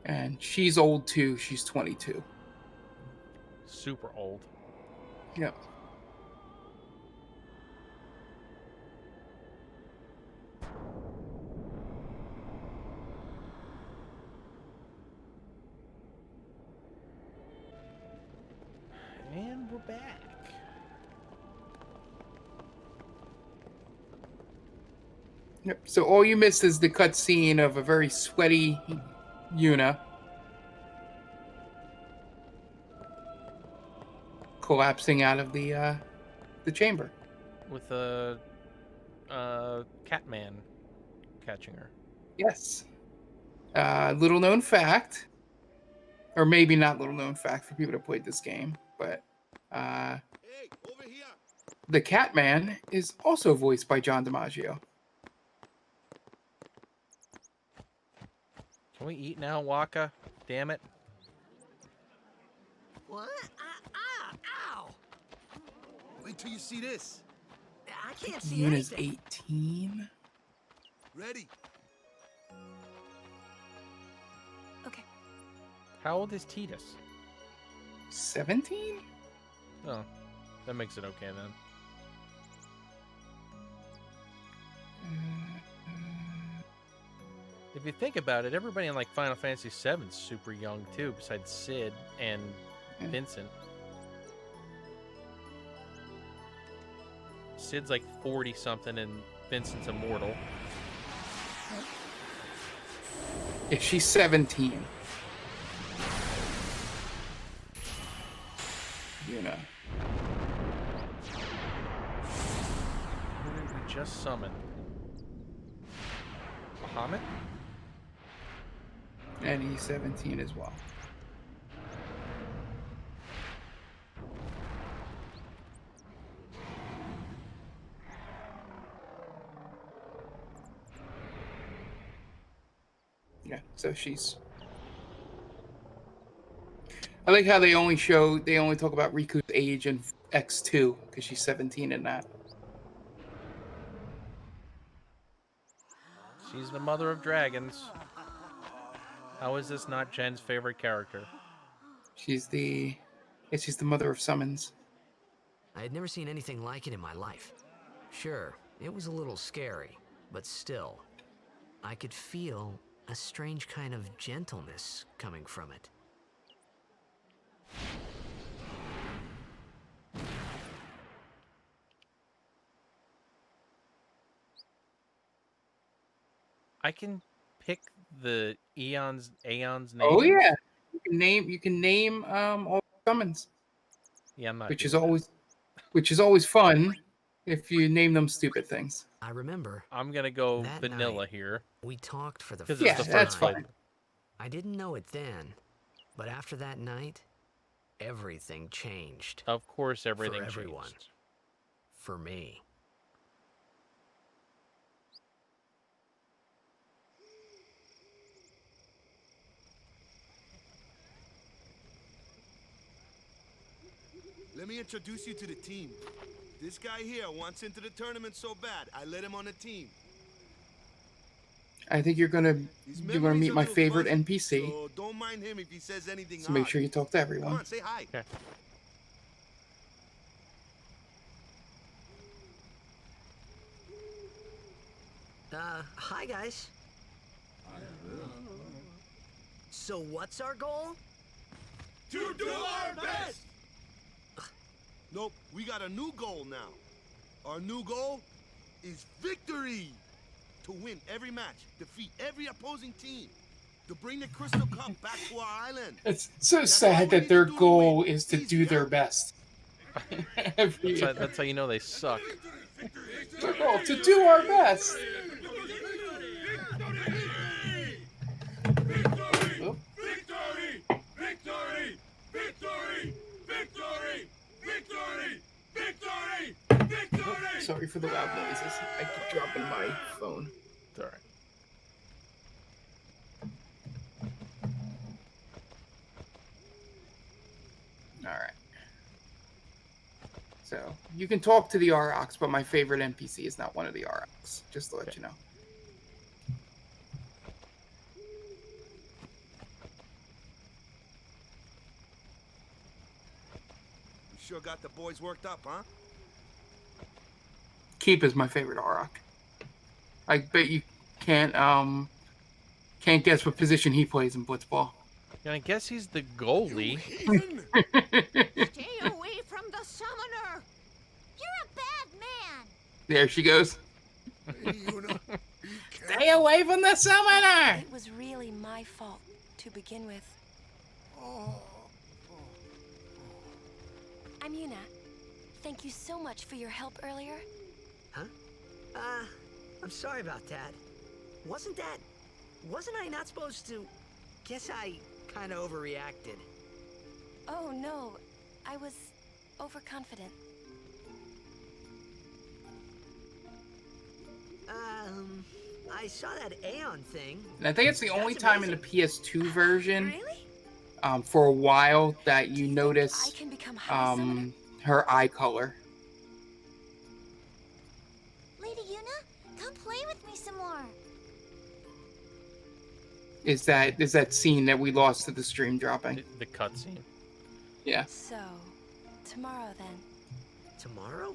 S2: And she's old too. She's 22.
S1: Super old.
S2: Yep.
S1: And we're back.
S2: Yep. So all you missed is the cutscene of a very sweaty Yuna collapsing out of the chamber.
S1: With a cat man catching her.
S2: Yes. Little known fact, or maybe not little known fact for people that played this game, but the Catman is also voiced by John DiMaggio.
S1: Can we eat now, Waka? Damn it.
S3: What? Ow!
S7: Wait till you see this.
S3: I can't see
S2: Yuna's
S3: anything.
S2: 18.
S7: Ready?
S14: Okay.
S1: How old is Titus?
S2: 17?
S1: Oh, that makes it okay then. If you think about it, everybody in like Final Fantasy VII is super young too, besides Sid and Vincent. Sid's like 40 something and Vincent's immortal.
S2: Yeah, she's 17. Yuna.
S1: Who did we just summon? Bahamut?
S2: And he's 17 as well. Yeah, so she's. I like how they only talk about Riku's age in X2 because she's 17 in that.
S1: She's the mother of dragons. How is this not Jen's favorite character?
S2: She's the mother of summons.
S3: I had never seen anything like it in my life. Sure, it was a little scary, but still, I could feel a strange kind of gentleness coming from it.
S1: I can pick the Aeon's names.
S2: Oh yeah, you can name all the summons.
S1: Yeah, I'm not.
S2: Which is always fun if you name them stupid things.
S3: I remember.
S1: I'm gonna go
S3: that
S1: vanilla
S3: night,
S1: here.
S3: We talked for the
S1: because
S3: first
S1: it's the
S3: time.
S1: first fine.
S3: I didn't know it then, but after that night, everything changed.
S1: Of course, everything
S3: for everyone.
S1: changed.
S3: For me.
S7: Let me introduce you to the team. This guy here wants into the tournament so bad, I let him on the team.
S2: I think you're gonna meet my favorite
S7: fuzzy,
S2: NPC.
S7: So don't mind him if he says anything
S2: So make
S7: odd.
S2: sure you talk to everyone.
S7: Come on, say hi.
S1: Okay.
S3: Hi guys. So what's our goal?
S7: To do our best! Nope, we got a new goal now. Our new goal is victory! To win every match, defeat every opposing team, to bring the Crystal Cup back to our island.
S2: It's so sad that their goal is to do their best.
S1: That's how you know they suck.
S2: Their goal to do our best. Oh. Sorry for the loud noises. I keep dropping my phone.
S1: It's all right.
S2: Alright. So, you can talk to the Aurochs, but my favorite NPC is not one of the Aurochs. Just to let you know.
S7: You sure got the boys worked up, huh?
S2: Keep is my favorite Auroch. I bet you can't guess what position he plays in Blitzball.
S1: Yeah, I guess he's the goalie.
S4: Stay away from the summoner! You're a bad man!
S2: There she goes. Stay away from the summoner!
S16: It was really my fault to begin with. I'm Yuna. Thank you so much for your help earlier.
S3: Huh? I'm sorry about that. Wasn't I not supposed to? Guess I kind of overreacted.
S16: Oh no, I was overconfident.
S3: I saw that Aeon thing.
S2: And I think it's the only time in the PS2 version, for a while, that you notice her eye color.
S4: Lady Yuna, come play with me some more.
S2: Is that scene that we lost to the stream dropping?
S1: The cutscene.
S2: Yeah.
S16: So, tomorrow then.
S3: Tomorrow?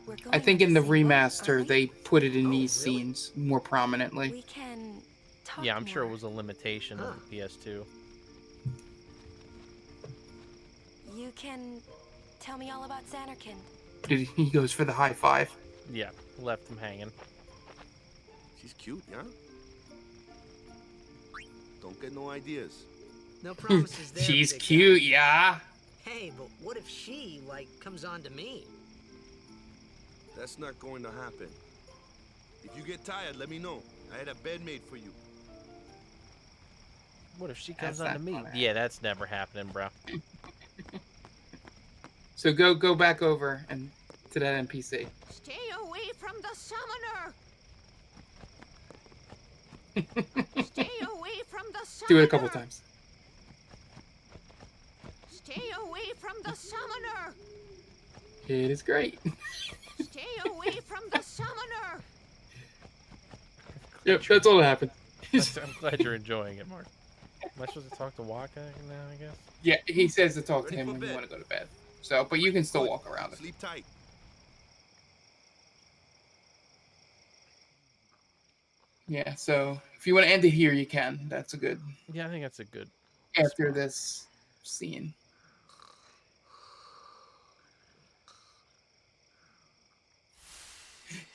S16: We're going
S2: I think in the
S16: to see what,
S2: remaster
S16: aren't we?
S2: they put it in these scenes more prominently.
S16: We can talk
S1: Yeah, I'm sure it
S16: more.
S1: was a limitation of the PS2.
S16: You can tell me all about Xanarkand.
S2: He goes for the high five.
S1: Yeah, left him hanging.
S7: She's cute, yeah? Don't get no ideas.
S3: No promises there.
S2: She's
S3: big
S2: cute,
S3: guy.
S2: yeah.
S3: Hey, but what if she, comes on to me?
S7: That's not going to happen. If you get tired, let me know. I had a bed made for you.
S1: What if she comes
S2: That's
S1: on to
S2: not
S1: me?
S2: gonna
S1: Yeah, that's never happening, bro.
S2: So go back over and to that NPC.
S4: Stay away from the summoner! Stay
S17: the summoner!
S2: Do it a couple times.
S17: Stay away from the summoner!
S2: It is great.
S17: Stay away from the summoner!
S2: Yep, that's all that happened.
S1: I'm glad you're enjoying it, Mark. Am I supposed to talk to Waka now, I guess?
S2: Yeah, he says to talk to him when you want to go to bed. So, but you can still walk around it.
S7: Sleep tight.
S2: Yeah, so if you want to end it here, you can. That's a good.
S1: Yeah, I think that's a good.
S2: After
S1: spot.
S2: this scene.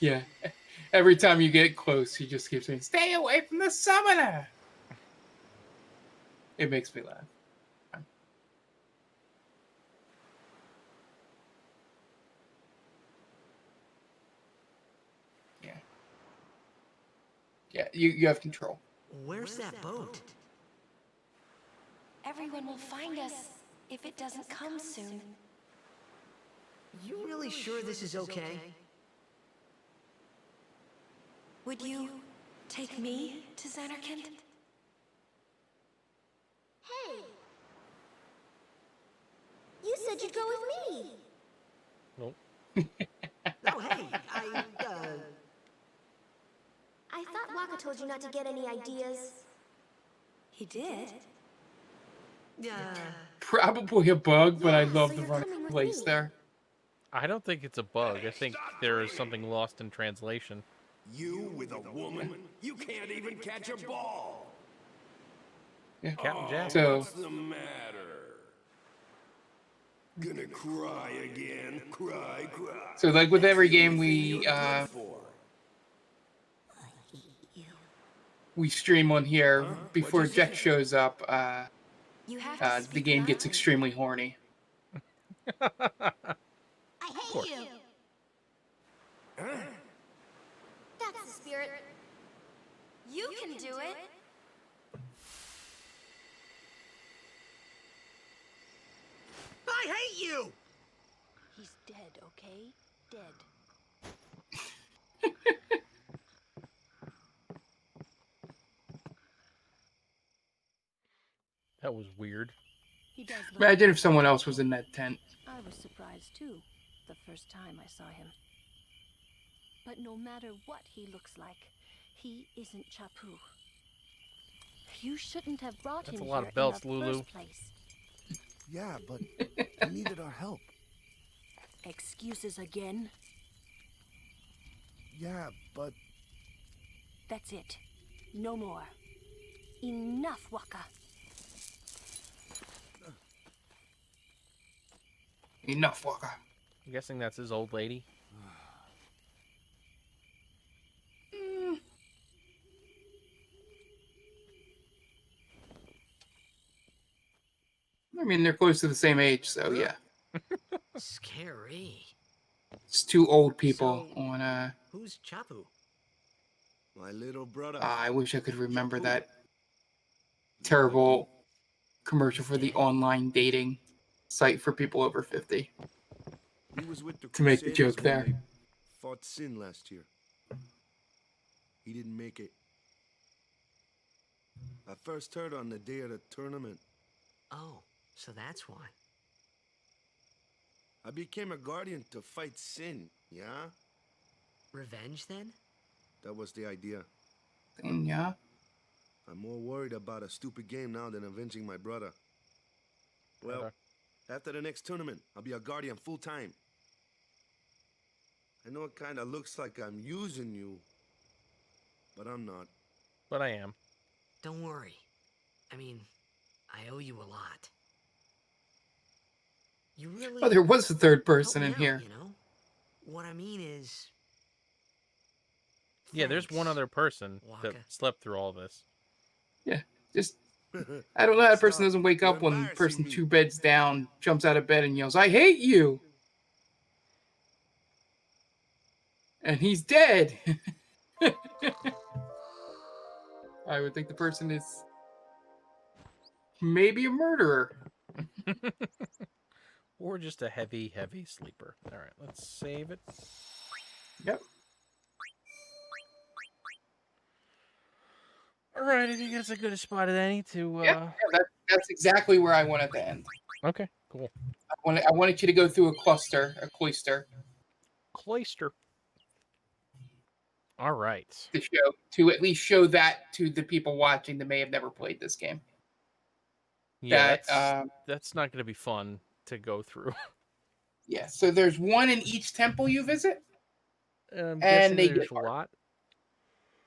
S2: Yeah. Every time you get close, he just keeps saying, "Stay away from the summoner." It makes me laugh. Yeah. Yeah, you have control.
S3: Where's that boat?
S16: Everyone will find us if it doesn't come soon.
S3: You really sure this is okay?
S16: Would you take me to Xanarkand?
S9: Hey! You said you'd go with me!
S1: Nope.
S3: Oh, hey,
S9: I thought Waka told you not to get any ideas.
S16: He did?
S2: Probably a bug, but I love
S9: so
S2: the
S9: you're
S2: running
S9: coming with
S2: place
S9: me.
S2: there.
S1: I don't think it's a bug. I think there is something lost in translation.
S6: You with a woman? You can't even catch a ball.
S2: Yeah.
S1: Captain Jack.
S2: So,
S6: What's the matter? Gonna cry again? Cry.
S2: so like with every game we stream on here, before Jack shows up, the game gets extremely horny.
S4: I hate you!
S9: That's the spirit.
S16: You can do it.
S8: I hate you!
S14: He's dead, okay? Dead.
S1: That was weird.
S14: He does look
S2: Imagine if someone else was in that tent.
S14: I was surprised too, the first time I saw him. But no matter what he looks like, he isn't Chapu. You shouldn't have brought
S1: That's
S14: him
S1: a lot
S14: here
S1: of belts,
S14: in the
S1: Lulu.
S14: first place.
S8: Yeah, but they needed our help.
S14: Excuses again?
S8: Yeah, but
S14: That's it. No more. Enough, Waka.
S2: Enough, Waka.
S1: I'm guessing that's his old lady.
S2: I mean, they're close to the same age, so yeah.
S3: Scary.
S2: It's two old people on
S3: Who's Chapu?
S7: My little brother.
S2: I wish I could remember that terrible commercial for the online dating site for people over 50.
S7: He was with the
S2: To make the
S7: Crusaders
S2: joke
S7: when
S2: there.
S7: they fought Sin last year. He didn't make it. I first heard on the day of the tournament.
S3: Oh, so that's why.
S7: I became a guardian to fight Sin, yeah?
S3: Revenge, then?
S7: That was the idea.
S2: And yeah.
S7: I'm more worried about a stupid game now than avenging my brother. Well, after the next tournament, I'll be a guardian full time. I know it kind of looks like I'm using you, but I'm not.
S1: But I am.
S3: Don't worry. I mean, I owe you a lot. You really...
S2: Oh, there was a third person in
S3: helped me
S2: here.
S3: out, you know? What I mean is...
S1: Yeah, there's one other person that
S3: Waka.
S1: slept through all this.
S2: Yeah, just... I don't know how that person doesn't wake up when person two beds down jumps out of bed and yells, "I hate you!" And he's dead! I would think the person is maybe a murderer.
S1: Or just a heavy, heavy sleeper. Alright, let's save it.
S2: Yep.
S1: All right, I think that's a good spot at any to.
S2: Yeah, that's exactly where I wanted to end.
S1: Okay, cool.
S2: I wanted you to go through a cloister.
S1: Cloister. All right.
S2: To at least show that to the people watching that may have never played this game.
S1: Yeah, that's not going to be fun to go through.
S2: Yeah, so there's one in each temple you visit.
S1: I'm
S2: and
S1: guessing
S2: they
S1: there's
S2: get
S1: a lot.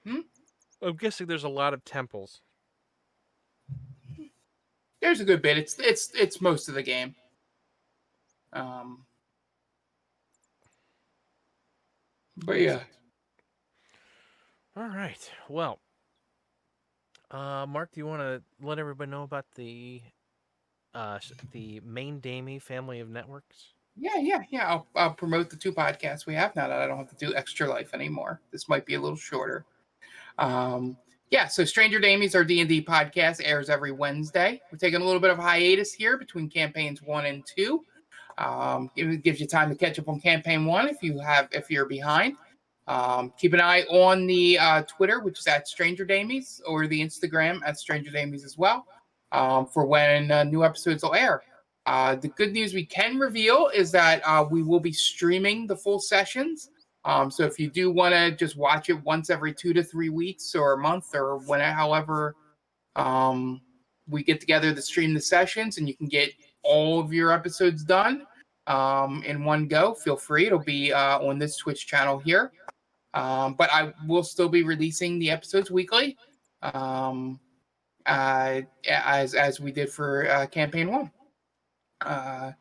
S2: Hmm?
S1: I'm guessing there's a lot of temples.
S2: There's a good bit. It's most of the game. But yeah.
S1: All right. Well, Mark, do you want to let everybody know about the main Damie family of networks?
S2: Yeah. I'll promote the 2 podcasts we have now that I don't have to do Extra Life anymore. This might be a little shorter. Yeah, so Stranger Damies, our D&D podcast, airs every Wednesday. We're taking a little bit of a hiatus here between campaigns 1 and 2. It gives you time to catch up on campaign 1 if you're behind. Keep an eye on the Twitter, which is at Stranger Damies, or the Instagram at Stranger Damies as well, for when new episodes will air. The good news we can reveal is that we will be streaming the full sessions. So if you do want to just watch it once every 2 to 3 weeks or a month or however we get together to stream the sessions and you can get all of your episodes done in one go, feel free. It'll be on this Twitch channel here. But I will still be releasing the episodes weekly, as we did for campaign 1.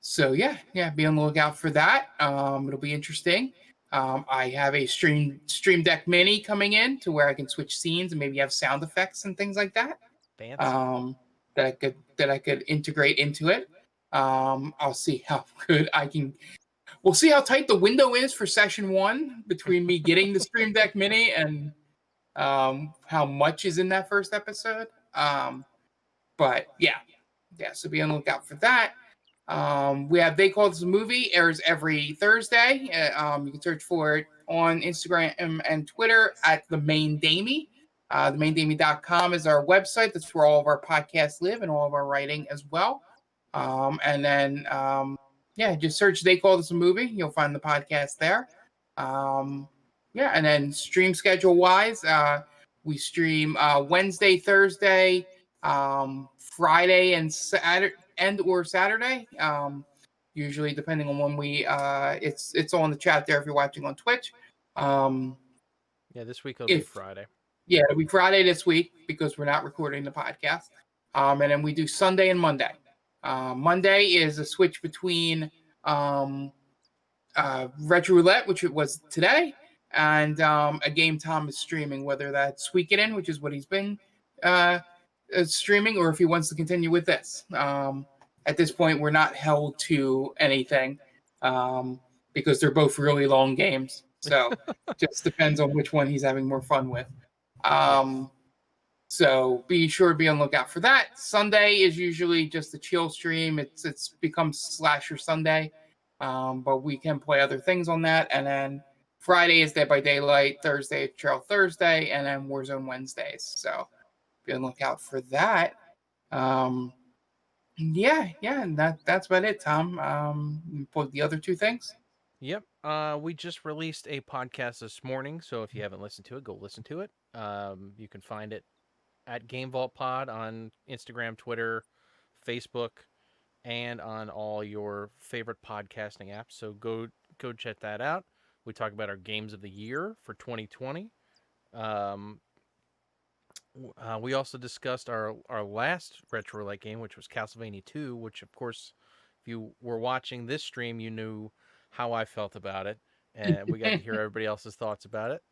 S2: So yeah, be on the lookout for that. It'll be interesting. I have a stream deck mini coming in to where I can switch scenes and maybe have sound effects and things like that.
S1: Fancy.
S2: That I could integrate into it. I'll see how good I can. We'll see how tight the window is for session 1 between me getting the stream deck mini and how much is in that first episode. But yeah. So be on the lookout for that. We have They Call This a Movie, airs every Thursday. You can search for it on Instagram and Twitter at The Main Damie. TheMainDamie.com is our website. That's where all of our podcasts live and all of our writing as well. And then, just search They Call This a Movie. You'll find the podcast there. And then stream schedule wise, we stream Wednesday, Thursday, Friday, and Saturday, or Saturday. Usually depending on when we it's on the chat there if you're watching on Twitch.
S1: Yeah, this week it'll be Friday.
S2: Yeah, it'll be Friday this week because we're not recording the podcast. And then we do Sunday and Monday. Monday is a switch between Retro Roulette, which it was today, and a game Tom is streaming, whether that's Suikoden, which is what he's been streaming, or if he wants to continue with this. At this point, we're not held to anything because they're both really long games. So just depends on which one he's having more fun with. So be sure to be on the lookout for that. Sunday is usually just a chill stream. It's become Slasher Sunday, but we can play other things on that. And then Friday is Dead by Daylight. Thursday is Trail Thursday, and then Warzone Wednesdays. So be on the lookout for that. And that's about it, Tom. Put the other 2 things.
S1: Yep. We just released a podcast this morning, so if you haven't listened to it, go listen to it. You can find it at Game Vault Pod on Instagram, Twitter, Facebook, and on all your favorite podcasting apps. So go check that out. We talk about our games of the year for 2020. We also discussed our last Retro Roulette game, which was Castlevania 2, which, of course, if you were watching this stream, you knew how I felt about it, and we got to hear everybody else's thoughts about it.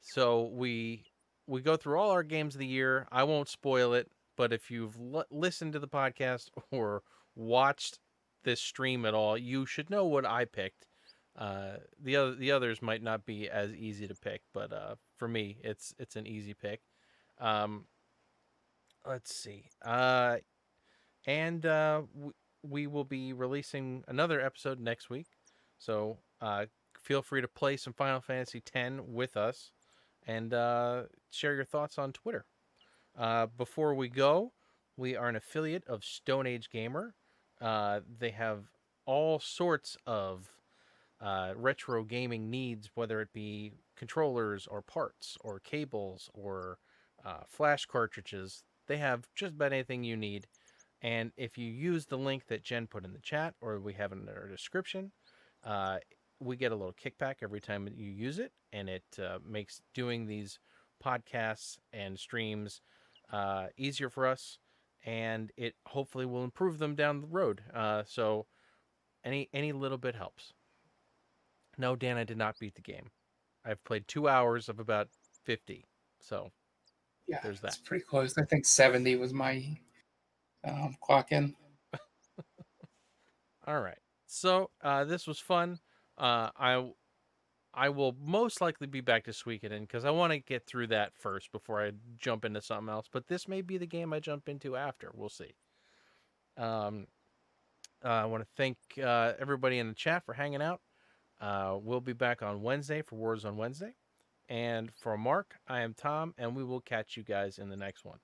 S1: So we go through all our games of the year. I won't spoil it, but if you've listened to the podcast or watched this stream at all, you should know what I picked. The others might not be as easy to pick, but for me, it's an easy pick. Let's see. And we will be releasing another episode next week, so feel free to play some Final Fantasy X with us and share your thoughts on Twitter. Before we go, we are an affiliate of Stone Age Gamer. They have all sorts of retro gaming needs, whether it be controllers or parts or cables or flash cartridges. They have just about anything you need. And if you use the link that Jen put in the chat or we have in our description, uh, we get a little kickback every time you use it. And it makes doing these podcasts and streams easier for us. And it hopefully will improve them down the road. So any little bit helps. No, Dan, I did not beat the game. I've played 2 hours of about 50. So
S2: Yeah,
S1: there's that.
S2: it's pretty close. I think 70 was my clock in.
S1: All right. So this was fun. I will most likely be back this weekend because I want to get through that first before I jump into something else. But this may be the game I jump into after. We'll see. I want to thank everybody in the chat for hanging out. We'll be back on Wednesday for Wars on Wednesday. And for Mark, I am Tom, and we will catch you guys in the next one.